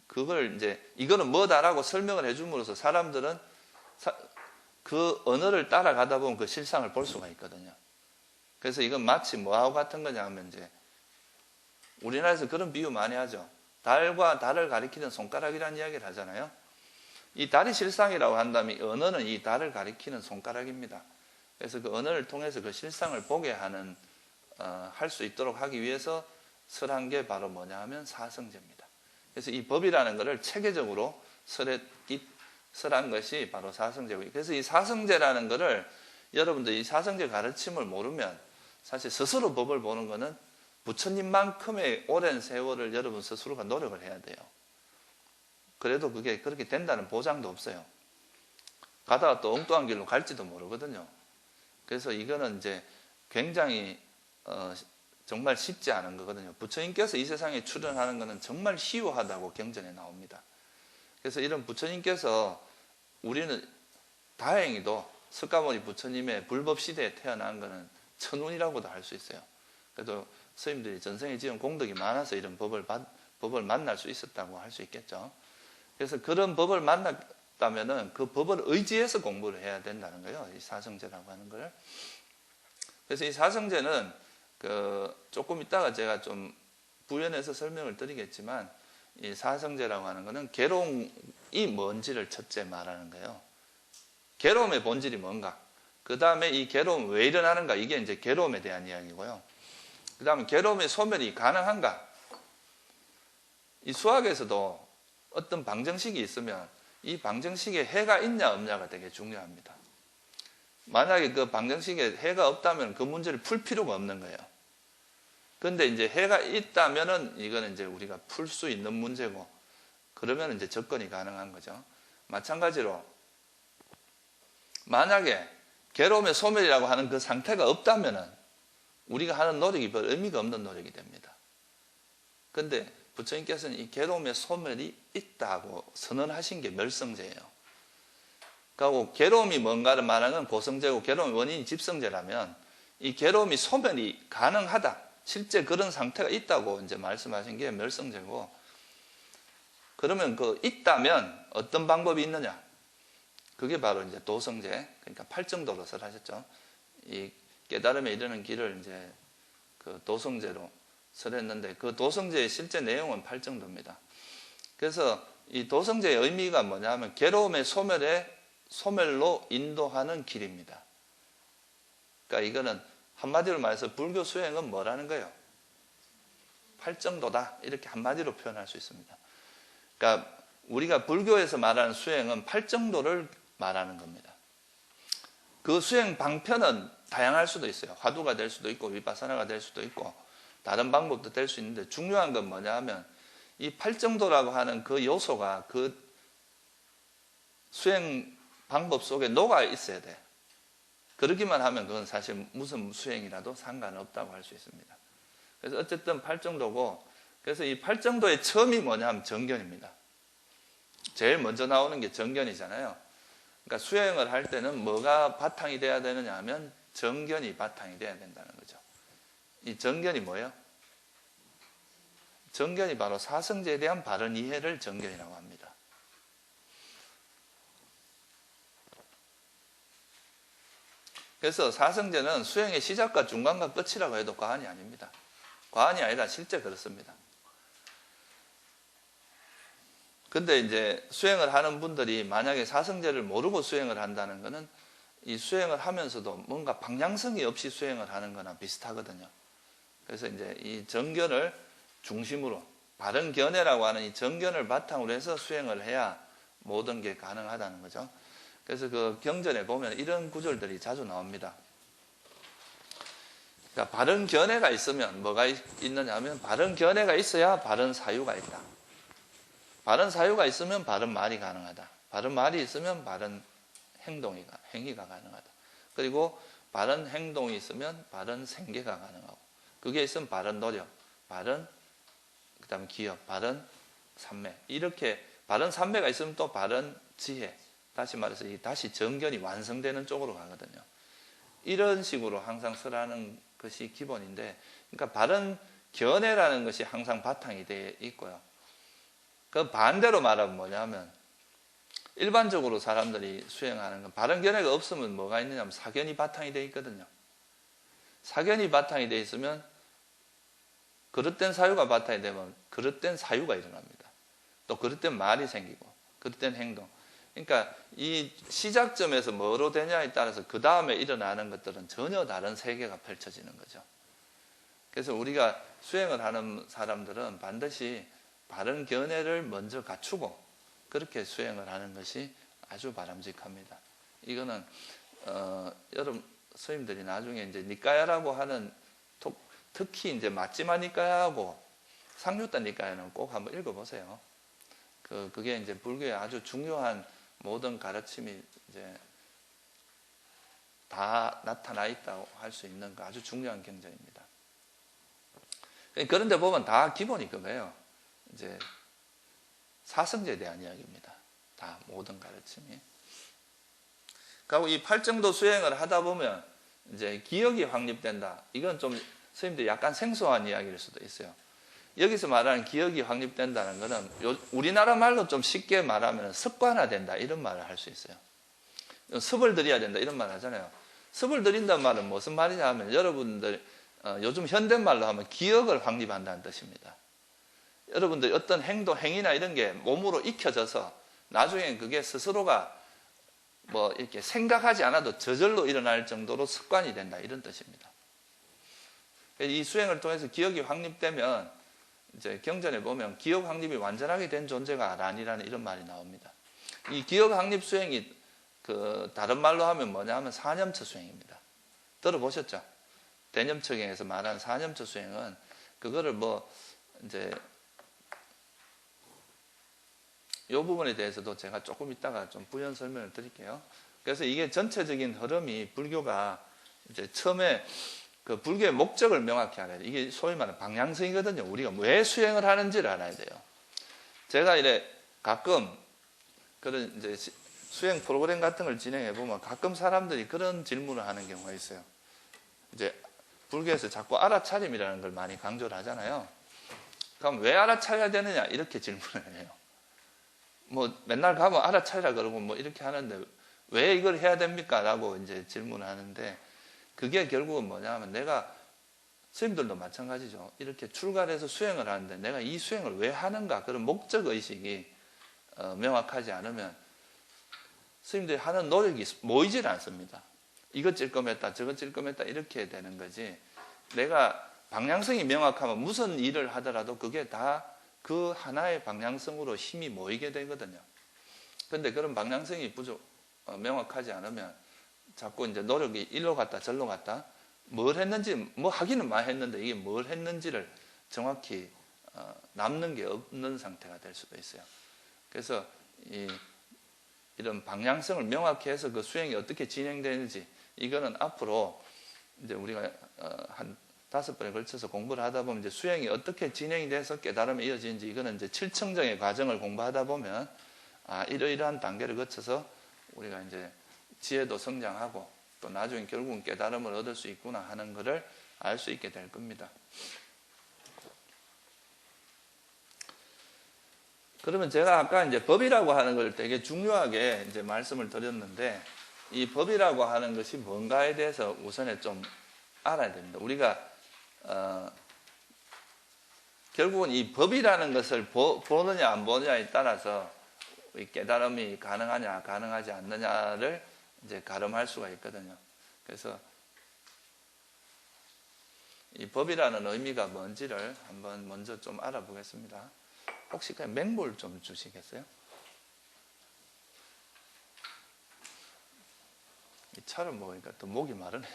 그걸 이제 이거는 뭐다라고 설명을 해줌으로써 사람들은 그 언어를 따라가다 보면 그 실상을 볼 수가 있거든요. 그래서 이건 마치 뭐하고 같은 거냐 하면 이제 우리나라에서 그런 비유 많이 하죠. 달과 달을 가리키는 손가락이라는 이야기를 하잖아요. 이 달이 실상이라고 한다면 언어는 이 달을 가리키는 손가락입니다. 그래서 그 언어를 통해서 그 실상을 보게 하는 할 수 있도록 하기 위해서 설한 게 바로 뭐냐 하면 사성제입니다. 그래서 이 법이라는 것을 체계적으로 설한 것이 바로 사성제고요. 그래서 이 사성제라는 것을 여러분들 이 사성제 가르침을 모르면 사실 스스로 법을 보는 것은 부처님만큼의 오랜 세월을 여러분 스스로가 노력을 해야 돼요. 그래도 그게 그렇게 된다는 보장도 없어요. 가다가 또 엉뚱한 길로 갈지도 모르거든요. 그래서 이거는 이제 굉장히 정말 쉽지 않은 거거든요. 부처님께서 이 세상에 출현하는 것은 정말 희유하다고 경전에 나옵니다. 그래서 이런 부처님께서 우리는 다행히도 석가모니 부처님의 불법 시대에 태어난 것은 천운이라고도 할 수 있어요. 그래도 스님들이 전생에 지은 공덕이 많아서 이런 법을 만날 수 있었다고 할 수 있겠죠. 그래서 그런 법을 만났다면은 그 법을 의지해서 공부를 해야 된다는 거예요. 이 사성제라고 하는 걸. 그래서 이 사성제는 조금 이따가 제가 좀 부연해서 설명을 드리겠지만 이 사성제라고 하는 것은 괴로움이 뭔지를 첫째 말하는 거예요. 괴로움의 본질이 뭔가. 그 다음에 이 괴로움 왜 일어나는가. 이게 이제 괴로움에 대한 이야기고요. 그 다음에 괴로움의 소멸이 가능한가. 이 수학에서도 어떤 방정식이 있으면 이 방정식에 해가 있냐 없냐가 되게 중요합니다. 만약에 그 방정식에 해가 없다면 그 문제를 풀 필요가 없는 거예요. 그런데 이제 해가 있다면은 이거는 이제 우리가 풀 수 있는 문제고 그러면 이제 접근이 가능한 거죠. 마찬가지로 만약에 괴로움의 소멸이라고 하는 그 상태가 없다면은 우리가 하는 노력이 별 의미가 없는 노력이 됩니다. 그런데 부처님께서는 이 괴로움의 소멸이 있다고 선언하신 게 멸성제예요. 그리고 괴로움이 뭔가를 말하는 건 고성제고 괴로움의 원인이 집성제라면 이 괴로움이 소멸이 가능하다. 실제 그런 상태가 있다고 이제 말씀하신 게 멸성제고 그러면 그 있다면 어떤 방법이 있느냐? 그게 바로 이제 도성제, 그러니까 팔정도로 설하셨죠. 이 깨달음에 이르는 길을 이제 그 도성제로 설했는데 그 도성제의 실제 내용은 팔정도입니다. 그래서 이 도성제의 의미가 뭐냐면 괴로움의 소멸로 인도하는 길입니다. 그러니까 이거는 한마디로 말해서 불교 수행은 뭐라는 거예요? 팔정도다. 이렇게 한마디로 표현할 수 있습니다. 그러니까 우리가 불교에서 말하는 수행은 팔정도를 말하는 겁니다. 그 수행 방편은 다양할 수도 있어요. 화두가 될 수도 있고 위파사나가 될 수도 있고 다른 방법도 될 수 있는데 중요한 건 뭐냐 하면 이 팔정도라고 하는 그 요소가 그 수행 방법 속에 녹아 있어야 돼. 그러기만 하면 그건 사실 무슨 수행이라도 상관없다고 할 수 있습니다. 그래서 어쨌든 팔정도고 그래서 이 팔정도의 처음이 뭐냐 하면 정견입니다. 제일 먼저 나오는 게 정견이잖아요. 그러니까 수행을 할 때는 뭐가 바탕이 돼야 되느냐 하면 정견이 바탕이 돼야 된다는 거죠. 이 정견이 뭐예요? 정견이 바로 사성제에 대한 바른 이해를 정견이라고 합니다. 그래서 사성제는 수행의 시작과 중간과 끝이라고 해도 과언이 아닙니다. 과언이 아니라 실제 그렇습니다. 근데 이제 수행을 하는 분들이 만약에 사성제를 모르고 수행을 한다는 것은 이 수행을 하면서도 뭔가 방향성이 없이 수행을 하는 거나 비슷하거든요. 그래서 이제 이 정견을 중심으로 바른 견해라고 하는 이 정견을 바탕으로 해서 수행을 해야 모든 게 가능하다는 거죠. 그래서 그 경전에 보면 이런 구절들이 자주 나옵니다. 그러니까 바른 견해가 있으면 뭐가 있느냐 하면 바른 견해가 있어야 바른 사유가 있다. 바른 사유가 있으면 바른 말이 가능하다. 바른 말이 있으면 바른 행위가 가능하다. 그리고 바른 행동이 있으면 바른 생계가 가능하고 그게 있으면 바른 노력, 그다음에 기업, 바른 삼매. 이렇게 바른 삼매가 있으면 또 바른 지혜. 다시 말해서 다시 정견이 완성되는 쪽으로 가거든요. 이런 식으로 항상 설하는 것이 기본인데, 그러니까 바른 견해라는 것이 항상 바탕이 되어 있고요. 그 반대로 말하면 뭐냐면 일반적으로 사람들이 수행하는 건 바른 견해가 없으면 뭐가 있느냐면 사견이 바탕이 돼 있거든요. 사견이 바탕이 돼 있으면 그릇된 사유가 바탕이 되면 그릇된 사유가 일어납니다. 또 그릇된 말이 생기고 그릇된 행동. 그러니까 이 시작점에서 뭐로 되냐에 따라서 그 다음에 일어나는 것들은 전혀 다른 세계가 펼쳐지는 거죠. 그래서 우리가 수행을 하는 사람들은 반드시 바른 견해를 먼저 갖추고 그렇게 수행을 하는 것이 아주 바람직합니다. 이거는 여러분 스님들이 나중에 이제 니까야라고 하는 특히 이제 마찌마 니까야하고 상류단 니까야는 꼭 한번 읽어보세요. 그게 이제 불교의 아주 중요한 모든 가르침이 이제 다 나타나 있다고 할 수 있는 아주 중요한 경전입니다. 그런데 보면 다 기본이 그거예요. 이제 사성제에 대한 이야기입니다. 다 모든 가르침이. 그리고 이 팔정도 수행을 하다 보면 이제 기억이 확립된다. 이건 좀 스님들이 약간 생소한 이야기일 수도 있어요. 여기서 말하는 기억이 확립된다는 것은 우리나라 말로 좀 쉽게 말하면 습관화된다 이런 말을 할 수 있어요. 습을 들여야 된다 이런 말 하잖아요. 습을 들인다는 말은 무슨 말이냐 하면 여러분들 요즘 현대말로 하면 기억을 확립한다는 뜻입니다. 여러분들 어떤 행동, 행위나 이런 게 몸으로 익혀져서 나중에 그게 스스로가 뭐 이렇게 생각하지 않아도 저절로 일어날 정도로 습관이 된다 이런 뜻입니다. 이 수행을 통해서 기억이 확립되면 이제 경전에 보면 기억 확립이 완전하게 된 존재가 아란이라는 이런 말이 나옵니다. 이 기억 확립 수행이 다른 말로 하면 뭐냐 하면 사념처 수행입니다. 들어보셨죠? 대념처경에서 말하는 사념처 수행은 그거를 뭐 이제 이 부분에 대해서도 제가 조금 이따가 좀 부연 설명을 드릴게요. 그래서 이게 전체적인 흐름이 불교가 이제 처음에 그 불교의 목적을 명확히 알아야 돼요. 이게 소위 말하는 방향성이거든요. 우리가 왜 수행을 하는지를 알아야 돼요. 제가 이래 가끔 그런 이제 수행 프로그램 같은 걸 진행해 보면 가끔 사람들이 그런 질문을 하는 경우가 있어요. 이제 불교에서 자꾸 알아차림이라는 걸 많이 강조를 하잖아요. 그럼 왜 알아차려야 되느냐 이렇게 질문을 해요. 뭐 맨날 가면 알아차리라 그러고 뭐 이렇게 하는데 왜 이걸 해야 됩니까? 라고 이제 질문을 하는데 그게 결국은 뭐냐 하면 내가 스님들도 마찬가지죠. 이렇게 출가해서 수행을 하는데 내가 이 수행을 왜 하는가 그런 목적의식이 명확하지 않으면 스님들이 하는 노력이 모이질 않습니다. 이것 찔끔했다 저것 찔끔했다 이렇게 되는 거지 내가 방향성이 명확하면 무슨 일을 하더라도 그게 다 그 하나의 방향성으로 힘이 모이게 되거든요. 그런데 그런 방향성이 명확하지 않으면 자꾸 이제 노력이 일로 갔다 절로 갔다 뭘 했는지 뭐 하기는 많이 했는데 이게 뭘 했는지를 정확히 남는 게 없는 상태가 될 수도 있어요. 그래서 이런 방향성을 명확히 해서 그 수행이 어떻게 진행되는지 이거는 앞으로 이제 우리가 한 5번에 걸쳐서 공부를 하다 보면 이제 수행이 어떻게 진행이 돼서 깨달음에 이어지는지 이거는 이제 7청정의 과정을 공부하다 보면 이러이러한 단계를 거쳐서 우리가 이제 지혜도 성장하고 또 나중에 결국은 깨달음을 얻을 수 있구나 하는 것을 알 수 있게 될 겁니다. 그러면 제가 아까 이제 법이라고 하는 걸 되게 중요하게 이제 말씀을 드렸는데 이 법이라고 하는 것이 뭔가에 대해서 우선에 좀 알아야 됩니다. 우리가 결국은 이 법이라는 것을 보느냐 안 보느냐에 따라서 깨달음이 가능하냐 가능하지 않느냐를 이제 가름할 수가 있거든요. 그래서 이 법이라는 의미가 뭔지를 한번 먼저 좀 알아보겠습니다. 혹시 그냥 맹물 좀 주시겠어요? 이 차를 먹으니까 또 목이 마르네.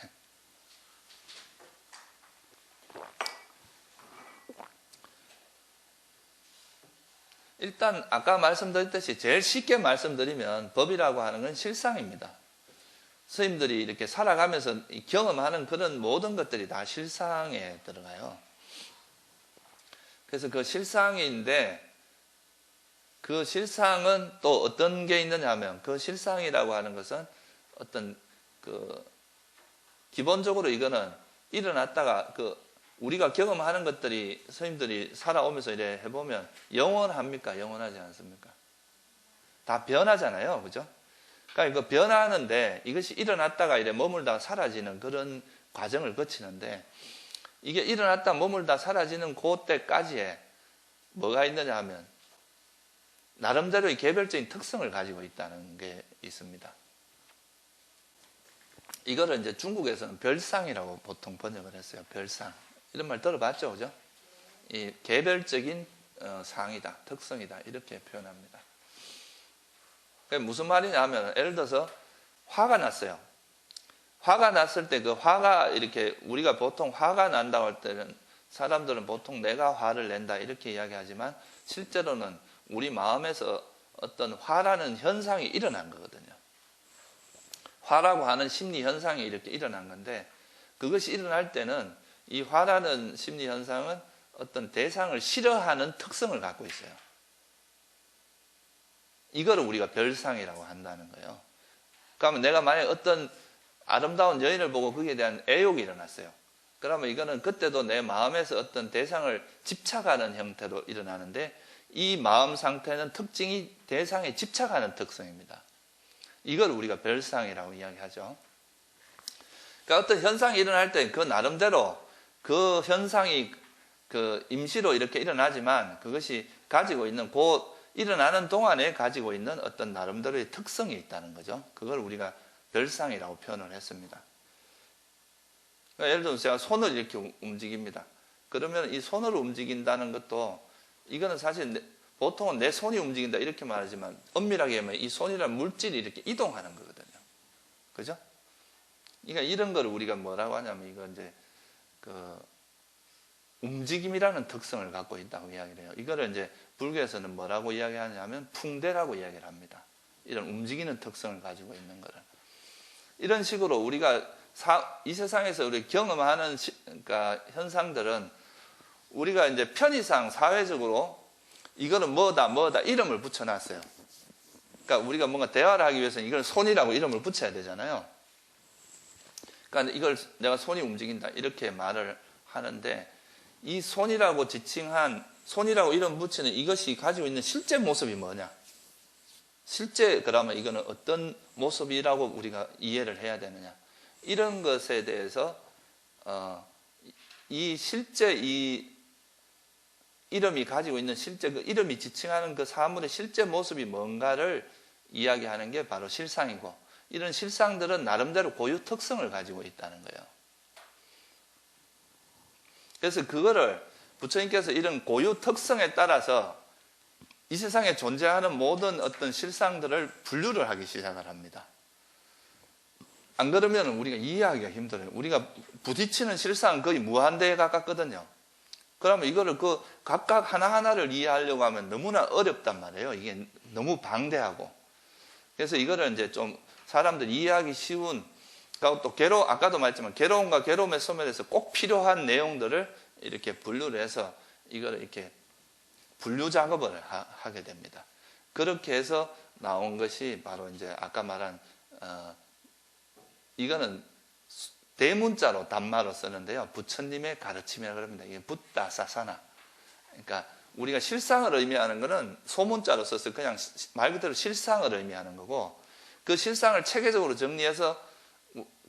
일단 아까 말씀드렸듯이 제일 쉽게 말씀드리면 법이라고 하는 건 실상입니다. 스님들이 이렇게 살아가면서 경험하는 그런 모든 것들이 다 실상에 들어가요. 그래서 그 실상인데 그 실상은 또 어떤 게 있느냐 하면 그 실상이라고 하는 것은 어떤 기본적으로 이거는 일어났다가 우리가 경험하는 것들이 선생님들이 살아오면서 이래 해보면 영원합니까? 영원하지 않습니까? 다 변하잖아요. 그죠? 그러니까 그 변하는데 이것이 일어났다가 이래 머물다가 사라지는 그런 과정을 거치는데 이게 일어났다 머물다 사라지는 그때까지에 뭐가 있느냐 하면 나름대로의 개별적인 특성을 가지고 있다는 게 있습니다. 이거를 이제 중국에서는 별상이라고 보통 번역을 했어요. 별상. 이런 말 들어봤죠? 그죠? 이 개별적인 상이다, 특성이다. 이렇게 표현합니다. 그게 무슨 말이냐 하면 예를 들어서 화가 났어요. 화가 났을 때 그 화가 이렇게 우리가 보통 화가 난다고 할 때는 사람들은 보통 내가 화를 낸다 이렇게 이야기하지만 실제로는 우리 마음에서 어떤 화라는 현상이 일어난 거거든요. 화라고 하는 심리 현상이 이렇게 일어난 건데 그것이 일어날 때는 이 화라는 심리 현상은 어떤 대상을 싫어하는 특성을 갖고 있어요. 이거를 우리가 별상이라고 한다는 거예요. 그러면 내가 만약에 어떤 아름다운 여인을 보고 거기에 대한 애욕이 일어났어요. 그러면 이거는 그때도 내 마음에서 어떤 대상을 집착하는 형태로 일어나는데 이 마음 상태는 특징이 대상에 집착하는 특성입니다. 이걸 우리가 별상이라고 이야기하죠. 그러니까 어떤 현상이 일어날 때 그 나름대로 그 현상이 그 임시로 이렇게 일어나지만 그것이 가지고 있는 일어나는 동안에 가지고 있는 어떤 나름대로의 특성이 있다는 거죠. 그걸 우리가 별상이라고 표현을 했습니다. 그러니까 예를 들어서 제가 손을 이렇게 움직입니다. 그러면 이 손을 움직인다는 것도 이거는 사실 보통은 내 손이 움직인다 이렇게 말하지만 엄밀하게 하면 이 손이라는 물질이 이렇게 이동하는 거거든요. 그죠? 그러니까 이런 걸 우리가 뭐라고 하냐면 이거 이제 그 움직임이라는 특성을 갖고 있다고 이야기를 해요. 이거를 이제 불교에서는 뭐라고 이야기하냐면 풍대라고 이야기를 합니다. 이런 움직이는 특성을 가지고 있는 거를. 이런 식으로 우리가 이 세상에서 우리 경험하는 그러니까 현상들은 우리가 이제 편의상 사회적으로 이거는 뭐다 이름을 붙여놨어요. 그러니까 우리가 뭔가 대화를 하기 위해서는 이걸 손이라고 이름을 붙여야 되잖아요. 그러니까 이걸 내가 손이 움직인다 이렇게 말을 하는데 이 손이라고 지칭한 손이라고 이름 붙이는 이것이 가지고 있는 실제 모습이 뭐냐? 실제 그러면 이거는 어떤 모습이라고 우리가 이해를 해야 되느냐? 이런 것에 대해서 이 실제 이 이름이 가지고 있는 실제 그 이름이 지칭하는 그 사물의 실제 모습이 뭔가를 이야기하는 게 바로 실상이고 이런 실상들은 나름대로 고유 특성을 가지고 있다는 거예요. 그래서 그거를 부처님께서 이런 고유 특성에 따라서 이 세상에 존재하는 모든 어떤 실상들을 분류를 하기 시작을 합니다. 안 그러면 우리가 이해하기가 힘들어요. 우리가 부딪히는 실상은 거의 무한대에 가깝거든요. 그러면 이거를 그 각각 하나하나를 이해하려고 하면 너무나 어렵단 말이에요. 이게 너무 방대하고. 그래서 이거를 이제 좀 사람들이 이해하기 쉬운, 그러니까 또 아까도 말했지만 괴로움과 괴로움의 소멸에서 꼭 필요한 내용들을 이렇게 분류를 해서 이거를 이렇게 분류 작업을 하게 됩니다. 그렇게 해서 나온 것이 바로 이제 아까 말한, 이거는 대문자로 단마로 쓰는데요. 부처님의 가르침이라고 합니다. 이게 붓다 사사나. 그러니까 우리가 실상을 의미하는 것은 소문자로 써서 그냥 말 그대로 실상을 의미하는 거고 그 실상을 체계적으로 정리해서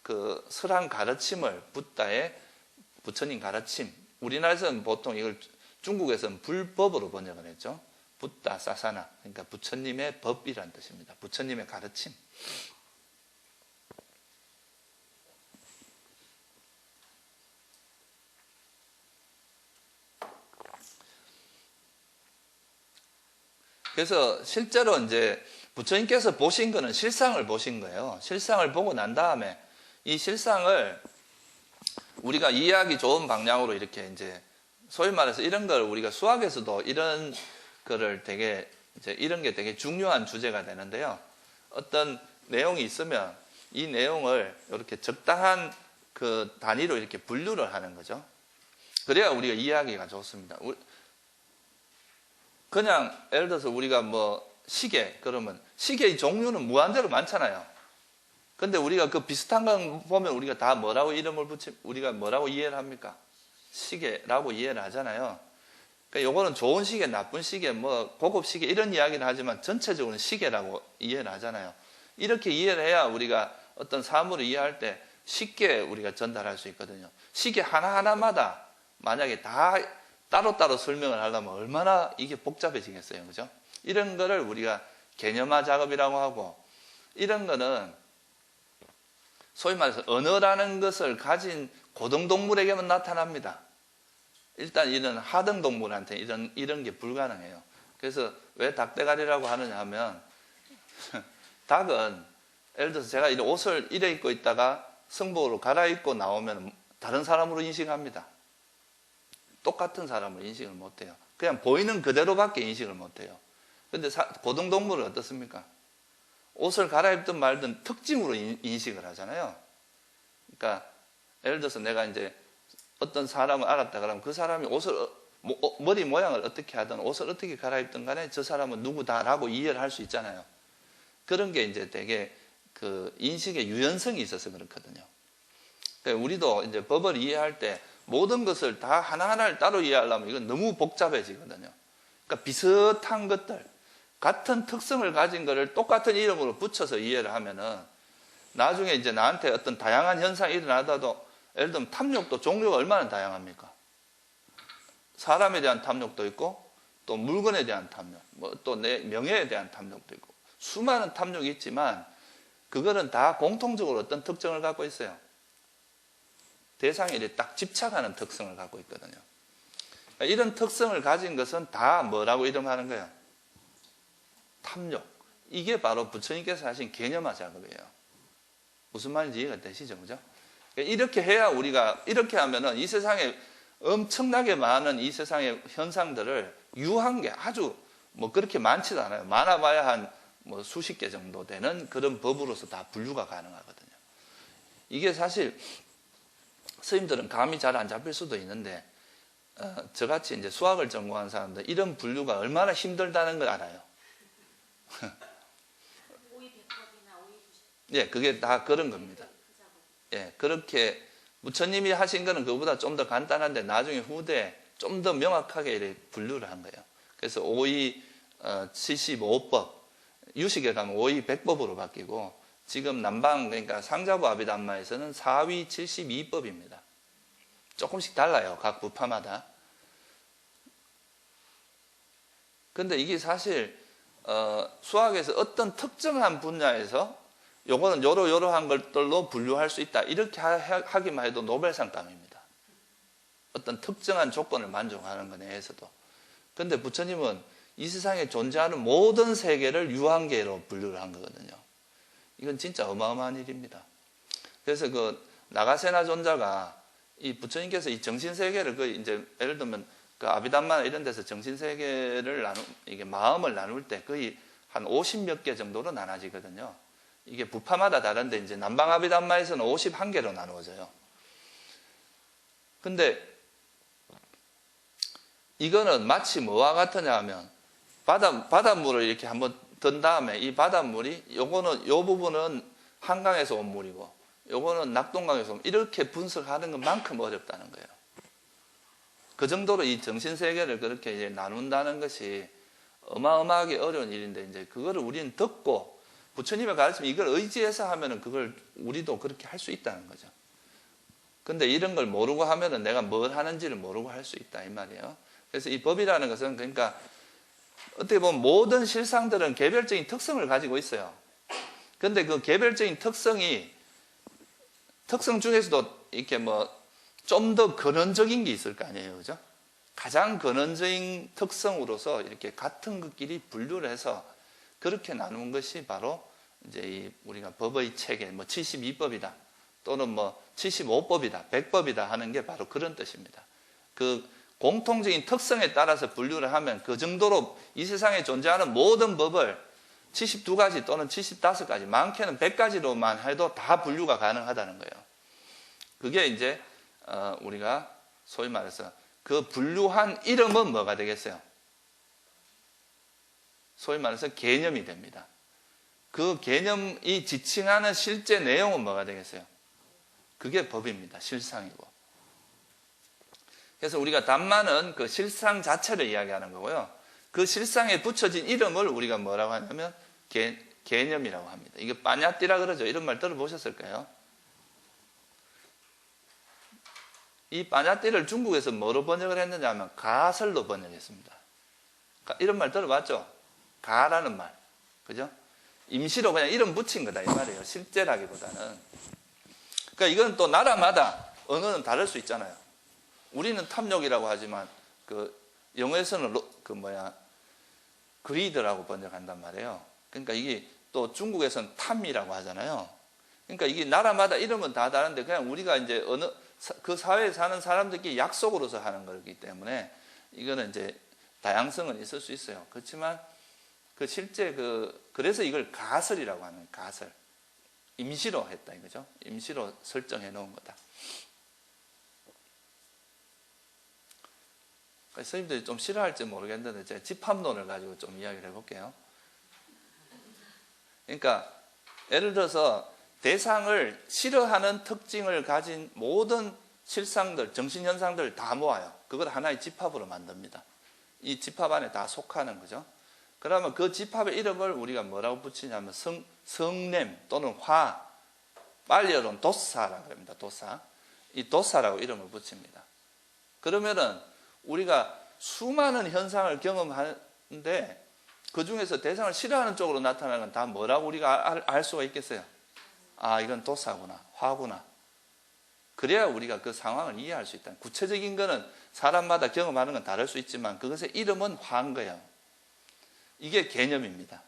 그 설한 가르침을 붓다의 부처님 가르침. 우리나라에서는 보통 이걸 중국에서는 불법으로 번역을 했죠. 붓다 사사나. 그러니까 부처님의 법이라는 뜻입니다. 부처님의 가르침. 그래서 실제로 이제 부처님께서 보신 거는 실상을 보신 거예요. 실상을 보고 난 다음에 이 실상을 우리가 이해하기 좋은 방향으로 이렇게 이제 소위 말해서 이런 걸 우리가 수학에서도 이런 거를 되게 이제 이런 게 되게 중요한 주제가 되는데요. 어떤 내용이 있으면 이 내용을 이렇게 적당한 그 단위로 이렇게 분류를 하는 거죠. 그래야 우리가 이해하기가 좋습니다. 그냥 예를 들어서 우리가 뭐 시계 그러면 시계의 종류는 무한대로 많잖아요. 근데 우리가 그 비슷한 거 보면 우리가 다 뭐라고 이름을 우리가 뭐라고 이해를 합니까? 시계라고 이해를 하잖아요. 그러니까 요거는 좋은 시계, 나쁜 시계, 뭐 고급 시계 이런 이야기를 하지만 전체적으로는 시계라고 이해를 하잖아요. 이렇게 이해를 해야 우리가 어떤 사물을 이해할 때 쉽게 우리가 전달할 수 있거든요. 시계 하나하나마다 만약에 다 따로따로 설명을 하려면 얼마나 이게 복잡해지겠어요. 그죠? 이런 거를 우리가 개념화 작업이라고 하고, 이런 거는 소위 말해서 언어라는 것을 가진 고등동물에게만 나타납니다. 일단 이런 하등동물한테 이런 게 불가능해요. 그래서 왜 닭대가리라고 하느냐 하면, 닭은 예를 들어서 제가 이 옷을 이래 입고 있다가 성복으로 갈아입고 나오면 다른 사람으로 인식합니다. 똑같은 사람을 인식을 못해요. 그냥 보이는 그대로밖에 인식을 못해요. 근데 고등동물은 어떻습니까? 옷을 갈아입든 말든 특징으로 인식을 하잖아요. 그러니까 예를 들어서 내가 이제 어떤 사람을 알았다 그러면 그 사람이 옷을 머리 모양을 어떻게 하든 옷을 어떻게 갈아입든 간에 저 사람은 누구다라고 이해를 할 수 있잖아요. 그런 게 이제 되게 그 인식의 유연성이 있어서 그렇거든요. 그러니까 우리도 이제 법을 이해할 때 모든 것을 다 하나하나를 따로 이해하려면 이건 너무 복잡해지거든요. 그러니까 비슷한 것들, 같은 특성을 가진 것을 똑같은 이름으로 붙여서 이해를 하면은 나중에 이제 나한테 어떤 다양한 현상이 일어나도, 예를 들면 탐욕도 종류가 얼마나 다양합니까? 사람에 대한 탐욕도 있고, 또 물건에 대한 탐욕, 뭐 또 내 명예에 대한 탐욕도 있고, 수많은 탐욕이 있지만 그거는 다 공통적으로 어떤 특징을 갖고 있어요. 대상에 이렇게 딱 집착하는 특성을 갖고 있거든요. 이런 특성을 가진 것은 다 뭐라고 이름하는 거예요? 탐욕. 이게 바로 부처님께서 하신 개념화 작업이에요. 무슨 말인지 이해가 되시죠? 그죠? 이렇게 해야 우리가, 이렇게 하면은 이 세상에 엄청나게 많은 이 세상의 현상들을 유한 게 아주 뭐 그렇게 많지도 않아요. 많아봐야 한 뭐 수십 개 정도 되는 그런 법으로서 다 분류가 가능하거든요. 이게 사실 스님들은 감이 잘 안 잡힐 수도 있는데, 저같이 이제 수학을 전공한 사람들 이런 분류가 얼마나 힘들다는 걸 알아요. 예, 그게 다 그런 겁니다. 예, 그렇게 부처님이 하신 거는 그보다 좀 더 간단한데 나중에 후대에 좀 더 명확하게 이렇게 분류를 한 거예요. 그래서 5의 75법, 유식에 가면 5의 100법으로 바뀌고, 지금 남방, 그러니까 상자부 아비담마에서는 4위 72법입니다. 조금씩 달라요, 각 부파마다. 근데 이게 사실 수학에서 어떤 특정한 분야에서 요거는 요러한 것들로 분류할 수 있다, 이렇게 하기만 해도 노벨상 땀입니다. 어떤 특정한 조건을 만족하는 것 내에서도. 근데 부처님은 이 세상에 존재하는 모든 세계를 유한계로 분류를 한 거거든요. 이건 진짜 어마어마한 일입니다. 그래서 그 나가세나 존자가 이 부처님께서 이 정신세계를 이제 예를 들면 그 아비담마 이런 데서 정신세계를 이게 마음을 나눌 때 거의 한 50몇 개 정도로 나눠지거든요. 이게 부파마다 다른데 이제 남방 아비담마에서는 51개로 나누어져요. 근데 이거는 마치 뭐와 같으냐 하면 바닷물을 이렇게 한번 든 다음에 이 바닷물이 요거는 요 부분은 한강에서 온 물이고 요거는 낙동강에서 온, 이렇게 분석하는 것만큼 어렵다는 거예요. 그 정도로 이 정신세계를 그렇게 이제 나눈다는 것이 어마어마하게 어려운 일인데, 이제 그거를 우리는 듣고 부처님의 가르침 이걸 의지해서 하면은 그걸 우리도 그렇게 할 수 있다는 거죠. 근데 이런 걸 모르고 하면은 내가 뭘 하는지를 모르고 할 수 있다, 이 말이에요. 그래서 이 법이라는 것은, 그러니까 어떻게 보면 모든 실상들은 개별적인 특성을 가지고 있어요. 근데 그 개별적인 특성 중에서도 이렇게 뭐 좀 더 근원적인 게 있을 거 아니에요, 그죠? 가장 근원적인 특성으로서 이렇게 같은 것끼리 분류를 해서 그렇게 나눈 것이 바로 이제 이 우리가 법의 체계, 뭐 72법이다, 또는 뭐 75법이다, 100법이다 하는 게 바로 그런 뜻입니다. 그 공통적인 특성에 따라서 분류를 하면 그 정도로 이 세상에 존재하는 모든 법을 72가지 또는 75가지, 많게는 100가지로만 해도 다 분류가 가능하다는 거예요. 그게 이제 우리가 소위 말해서 그 분류한 이름은 뭐가 되겠어요? 소위 말해서 개념이 됩니다. 그 개념이 지칭하는 실제 내용은 뭐가 되겠어요? 그게 법입니다. 실상이고. 그래서 우리가 단마는 그 실상 자체를 이야기하는 거고요. 그 실상에 붙여진 이름을 우리가 뭐라고 하냐면 개념이라고 합니다. 이게 빠냐띠라 그러죠. 이런 말 들어보셨을까요? 이 빠냐띠를 중국에서 뭐로 번역을 했느냐 하면 가설로 번역했습니다. 이런 말 들어봤죠? 가라는 말. 그죠? 임시로 그냥 이름 붙인 거다 이 말이에요. 실제라기보다는. 그러니까 이건 또 나라마다 언어는 다를 수 있잖아요. 우리는 탐욕이라고 하지만 그 영어에서는 그리드라고 번역한단 말이에요. 그러니까 이게 또 중국에서는 탐이라고 하잖아요. 그러니까 이게 나라마다 이름은 다 다른데 그냥 우리가 이제 어느 그 사회에 사는 사람들끼리 약속으로서 하는 거기 때문에 이거는 이제 다양성은 있을 수 있어요. 그렇지만 그 실제 그래서 이걸 가설이라고 하는 가설. 임시로 했다 이거죠. 임시로 설정해 놓은 거다. 선생님들이 좀 싫어할지 모르겠는데 제가 집합론을 가지고 좀 이야기를 해볼게요. 그러니까 예를 들어서 대상을 싫어하는 특징을 가진 모든 실상들, 정신현상들을 다 모아요. 그걸 하나의 집합으로 만듭니다. 이 집합 안에 다 속하는 거죠. 그러면 그 집합의 이름을 우리가 뭐라고 붙이냐면 성냄 또는 화, 빨리어로는 도사라고 합니다. 도사. 이 도사라고 이름을 붙입니다. 그러면은 우리가 수많은 현상을 경험하는데 그 중에서 대상을 싫어하는 쪽으로 나타나는 건 다 뭐라고 우리가 알 수가 있겠어요? 아, 이건 도사구나, 화구나. 그래야 우리가 그 상황을 이해할 수 있다. 구체적인 거는 사람마다 경험하는 건 다를 수 있지만 그것의 이름은 화인 거예요. 이게 개념입니다.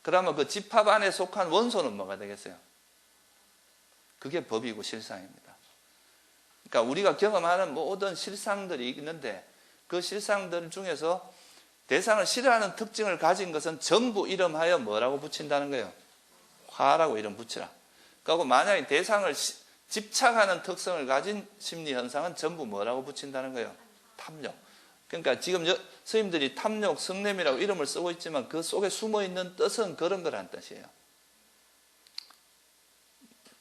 그러면 그 집합 안에 속한 원소는 뭐가 되겠어요? 그게 법이고 실상입니다. 그러니까 우리가 경험하는 모든 실상들이 있는데 그 실상들 중에서 대상을 싫어하는 특징을 가진 것은 전부 이름하여 뭐라고 붙인다는 거예요? 화라고 이름 붙이라. 그리고 만약에 대상을 집착하는 특성을 가진 심리현상은 전부 뭐라고 붙인다는 거예요? 탐욕. 그러니까 지금 스님들이 탐욕, 성냄이라고 이름을 쓰고 있지만 그 속에 숨어있는 뜻은 그런 거란 뜻이에요.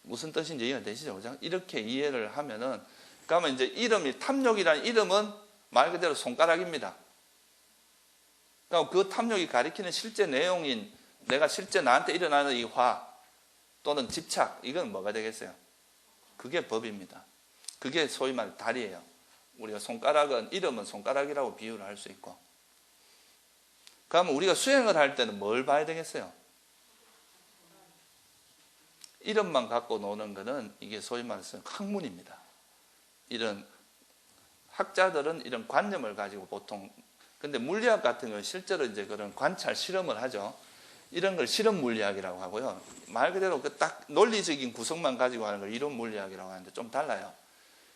무슨 뜻인지 이해가 되시죠? 그죠? 이렇게 이해를 하면은 그러면 이제 이름이 탐욕이라는 이름은 말 그대로 손가락입니다. 그러니까 그 탐욕이 가리키는 실제 내용인 내가 실제 나한테 일어나는 이 화 또는 집착 이건 뭐가 되겠어요? 그게 법입니다. 그게 소위 말해 달이에요. 우리가 손가락은 이름은 손가락이라고 비유를 할 수 있고 그러면 우리가 수행을 할 때는 뭘 봐야 되겠어요? 이름만 갖고 노는 거는 이게 소위 말해서 학문입니다. 이런 학자들은 이런 관념을 가지고 보통 근데 물리학 같은 건 실제로 이제 그런 관찰 실험을 하죠. 이런 걸 실험 물리학이라고 하고요. 말 그대로 그 딱 논리적인 구성만 가지고 하는 걸 이론 물리학이라고 하는데 좀 달라요.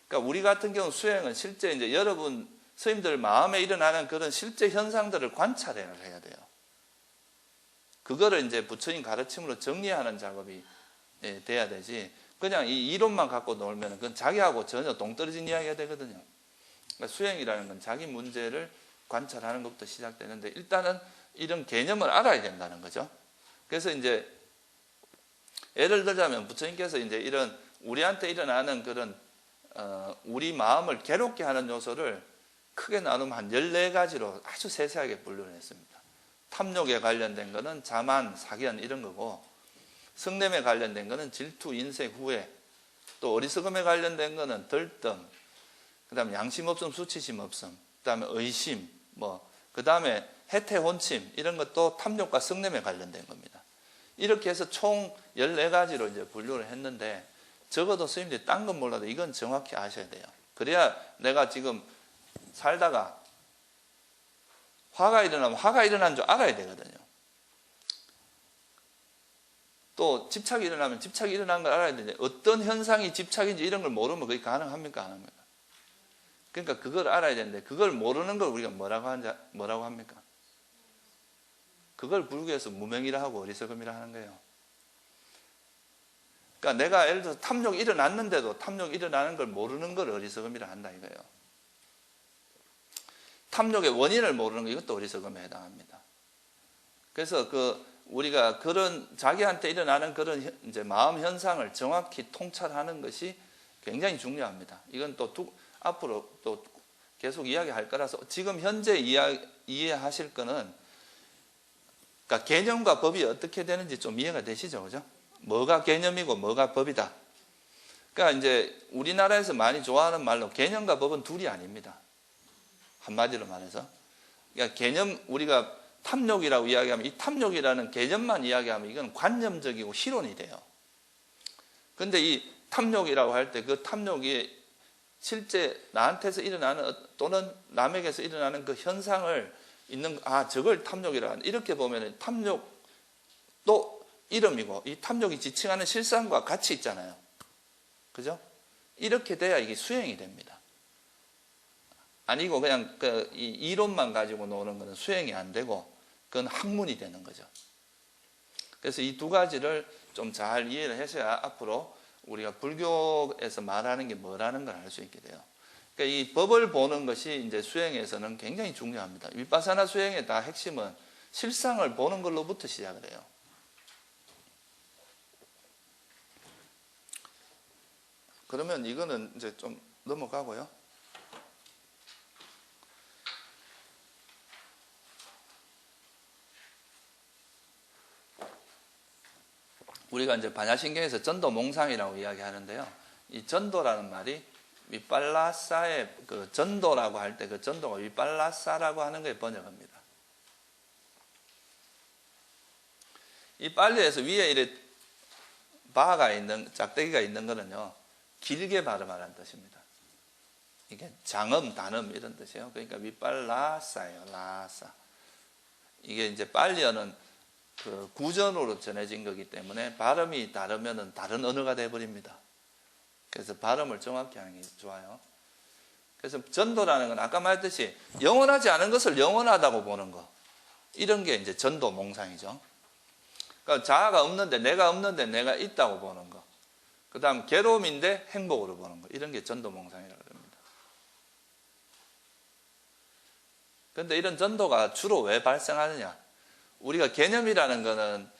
그러니까 우리 같은 경우 수행은 실제 이제 여러분 스님들 마음에 일어나는 그런 실제 현상들을 관찰을 해야 돼요. 그거를 이제 부처님 가르침으로 정리하는 작업이 돼야 되지. 그냥 이 이론만 갖고 놀면 그건 자기하고 전혀 동떨어진 이야기가 되거든요. 그러니까 수행이라는 건 자기 문제를 관찰하는 것부터 시작되는데 일단은 이런 개념을 알아야 된다는 거죠. 그래서 이제 예를 들자면 부처님께서 이제 이런 우리한테 일어나는 그런 우리 마음을 괴롭게 하는 요소를 크게 나누면 한 14가지로 아주 세세하게 분류를 했습니다. 탐욕에 관련된 거는 자만, 사견 이런 거고 성냄에 관련된 거는 질투, 인색, 후회 또 어리석음에 관련된 거는 들뜸 그 다음에 양심 없음, 수치심 없음 그 다음에 의심 그 다음에 해태, 혼침 이런 것도 탐욕과 성냄에 관련된 겁니다. 이렇게 해서 총 14가지로 이제 분류를 했는데 적어도 스님들이 딴 건 몰라도 이건 정확히 아셔야 돼요. 그래야 내가 지금 살다가 화가 일어나면 화가 일어난 줄 알아야 되거든요. 또 집착이 일어나면 집착이 일어난 걸 알아야 되는데 어떤 현상이 집착인지 이런 걸 모르면 그게 가능합니까? 안 합니까? 그러니까 그걸 알아야 되는데 그걸 모르는 걸 우리가 뭐라고 합니까? 그걸 불교에서 무명이라 하고 어리석음이라 하는 거예요. 그러니까 내가 예를 들어서 탐욕이 일어났는데도 탐욕이 일어나는 걸 모르는 걸 어리석음이라 한다 이거예요. 탐욕의 원인을 모르는 거 이것도 어리석음에 해당합니다. 그래서 우리가 그런 자기한테 일어나는 그런 이제 마음 현상을 정확히 통찰하는 것이 굉장히 중요합니다. 이건 또 앞으로 또 계속 이야기할 거라서 지금 현재 이해하실 거는, 그러니까 개념과 법이 어떻게 되는지 좀 이해가 되시죠? 그죠? 뭐가 개념이고 뭐가 법이다. 그러니까 이제 우리나라에서 많이 좋아하는 말로 개념과 법은 둘이 아닙니다. 한마디로 말해서. 그러니까 개념, 우리가 탐욕이라고 이야기하면 이 탐욕이라는 개념만 이야기하면 이건 관념적이고 실론이 돼요. 근데 이 탐욕이라고 할 때 그 탐욕이 실제 나한테서 일어나는 또는 남에게서 일어나는 그 현상을 저걸 탐욕이라 하는, 이렇게 보면 탐욕도 이름이고 이 탐욕이 지칭하는 실상과 같이 있잖아요. 그죠? 이렇게 돼야 이게 수행이 됩니다. 아니고 그냥 이 이론만 가지고 노는 것은 수행이 안 되고 그건 학문이 되는 거죠. 그래서 이 두 가지를 좀 잘 이해를 하셔야 앞으로 우리가 불교에서 말하는 게 뭐라는 걸 알 수 있게 돼요. 그러니까 이 법을 보는 것이 이제 수행에서는 굉장히 중요합니다. 윗바사나 수행의 다 핵심은 실상을 보는 걸로부터 시작을 해요. 그러면 이거는 이제 좀 넘어가고요. 우리가 이제 반야신경에서 전도몽상이라고 이야기하는데요. 이 전도라는 말이 위빨라사의 그 전도라고 할 때 그 전도가 위빨라사라고 하는 거에 번역합니다. 이 빨리에서 위에 이래 바가 있는, 짝대기가 있는 거는요, 길게 발음하라는 뜻입니다. 이게 장음, 단음 이런 뜻이에요. 그러니까 위빨라사예요. 라사. 이게 이제 빨리어는 그 구전으로 전해진 거기 때문에 발음이 다르면은 다른 언어가 돼버립니다. 그래서 발음을 정확히 하는 게 좋아요. 그래서 전도라는 건 아까 말했듯이 영원하지 않은 것을 영원하다고 보는 거, 이런 게 이제 전도 몽상이죠. 그러니까 자아가 없는데 내가 없는데 내가 있다고 보는 거, 그 다음 괴로움인데 행복으로 보는 거, 이런 게 전도 몽상이라고 합니다. 그런데 이런 전도가 주로 왜 발생하느냐? 우리가 개념이라는 거는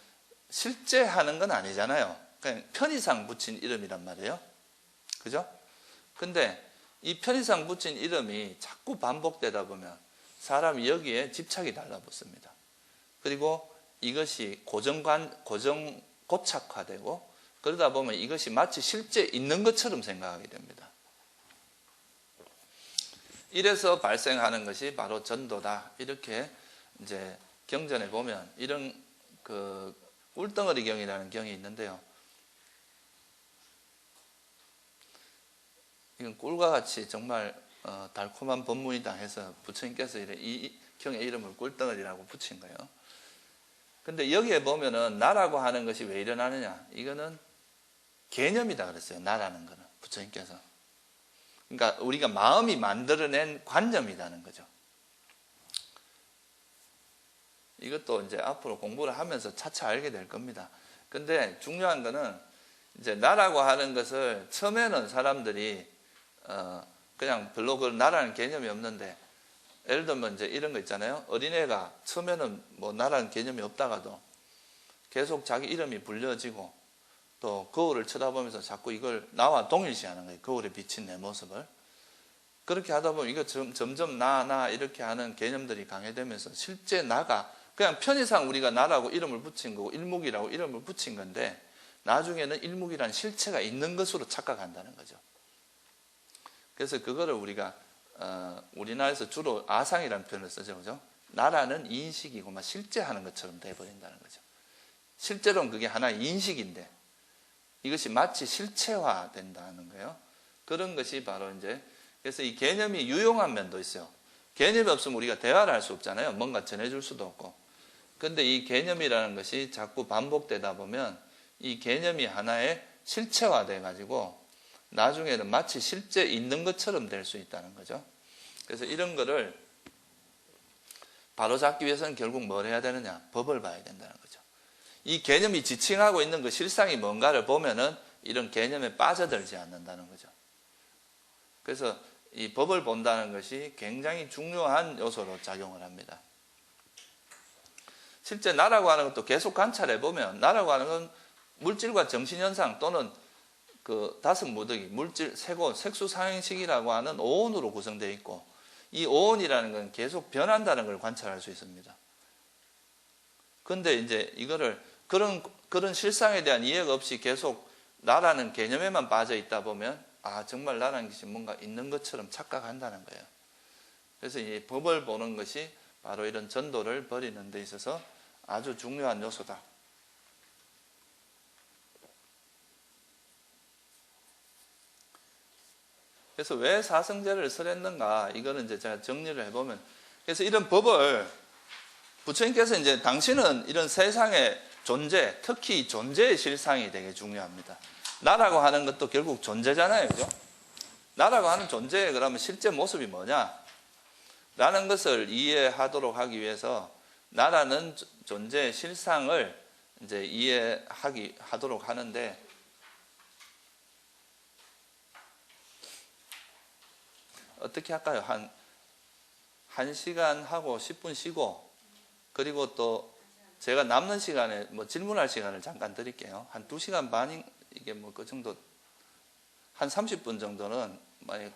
실제 하는 건 아니잖아요. 그냥 편의상 붙인 이름이란 말이에요. 그죠? 근데 이 편의상 붙인 이름이 자꾸 반복되다 보면 사람이 여기에 집착이 달라붙습니다. 그리고 이것이 고착화되고, 그러다 보면 이것이 마치 실제 있는 것처럼 생각하게 됩니다. 이래서 발생하는 것이 바로 전도다. 이렇게 이제 경전에 보면 이런 그 꿀덩어리 경이라는 경이 있는데요. 이건 꿀과 같이 정말 달콤한 법문이다 해서 부처님께서 이 경의 이름을 꿀덩어리라고 붙인 거예요. 근데 여기에 보면은 나라고 하는 것이 왜 일어나느냐? 이거는 개념이다 그랬어요. 나라는 거는 부처님께서. 그러니까 우리가 마음이 만들어낸 관념이라는 거죠. 이것도 이제 앞으로 공부를 하면서 차차 알게 될 겁니다. 근데 중요한 거는 이제 나라고 하는 것을 처음에는 사람들이 그냥 별로 그 나라는 개념이 없는데, 예를 들면 이제 이런 거 있잖아요. 어린애가 처음에는 뭐 나라는 개념이 없다가도 계속 자기 이름이 불려지고 또 거울을 쳐다보면서 자꾸 이걸 나와 동일시하는 거예요. 거울에 비친 내 모습을. 그렇게 하다 보면 이거 점점 나 이렇게 하는 개념들이 강해되면서 실제 나가 그냥 편의상 우리가 나라고 이름을 붙인 거고 일묵이라고 이름을 붙인 건데, 나중에는 일묵이라는 실체가 있는 것으로 착각한다는 거죠. 그래서 그거를 우리가 우리나라에서 주로 아상이라는 표현을 쓰죠. 그죠? 나라는 인식이고 막 실제 하는 것처럼 돼버린다는 거죠. 실제로는 그게 하나의 인식인데 이것이 마치 실체화된다는 거예요. 그런 것이 바로 이제, 그래서 이 개념이 유용한 면도 있어요. 개념이 없으면 우리가 대화를 할 수 없잖아요. 뭔가 전해줄 수도 없고. 그런데 이 개념이라는 것이 자꾸 반복되다 보면 이 개념이 하나의 실체화돼 가지고 나중에는 마치 실제 있는 것처럼 될 수 있다는 거죠. 그래서 이런 거를 바로잡기 위해서는 결국 뭘 해야 되느냐? 법을 봐야 된다는 거죠. 이 개념이 지칭하고 있는 그 실상이 뭔가를 보면은 이런 개념에 빠져들지 않는다는 거죠. 그래서 이 법을 본다는 것이 굉장히 중요한 요소로 작용을 합니다. 실제 나라고 하는 것도 계속 관찰해 보면, 나라고 하는 건 물질과 정신현상 또는 그 다섯 무더기, 물질, 세고, 색수상행식이라고 하는 오온으로 구성되어 있고, 이 오온이라는 건 계속 변한다는 걸 관찰할 수 있습니다. 근데 이제 이거를 그런 실상에 대한 이해가 없이 계속 나라는 개념에만 빠져 있다 보면 정말 나라는 것이 뭔가 있는 것처럼 착각한다는 거예요. 그래서 이 법을 보는 것이 바로 이런 전도를 벌이는 데 있어서 아주 중요한 요소다. 그래서 왜 사성제를 설했는가, 이거는 이제 제가 정리를 해보면, 그래서 이런 법을 부처님께서 이제 당신은 이런 세상의 존재, 특히 존재의 실상이 되게 중요합니다. 나라고 하는 것도 결국 존재잖아요, 그죠? 나라고 하는 존재의 그러면 실제 모습이 뭐냐? 라는 것을 이해하도록 하기 위해서 나라는 존재의 실상을 이제 이해하도록 하는데, 어떻게 할까요? 한 1시간 하고 10분 쉬고, 그리고 또 제가 남는 시간에 질문할 시간을 잠깐 드릴게요. 한 2시간 반, 이게 그 정도, 한 30분 정도는 만약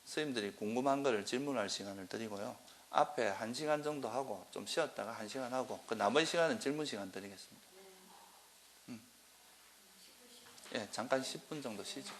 스님들이 궁금한 거를 질문할 시간을 드리고요. 앞에 1시간 정도 하고 좀 쉬었다가 1시간 하고, 그 나머지 시간은 질문 시간 드리겠습니다. 예, 잠깐 10분 정도 쉬죠.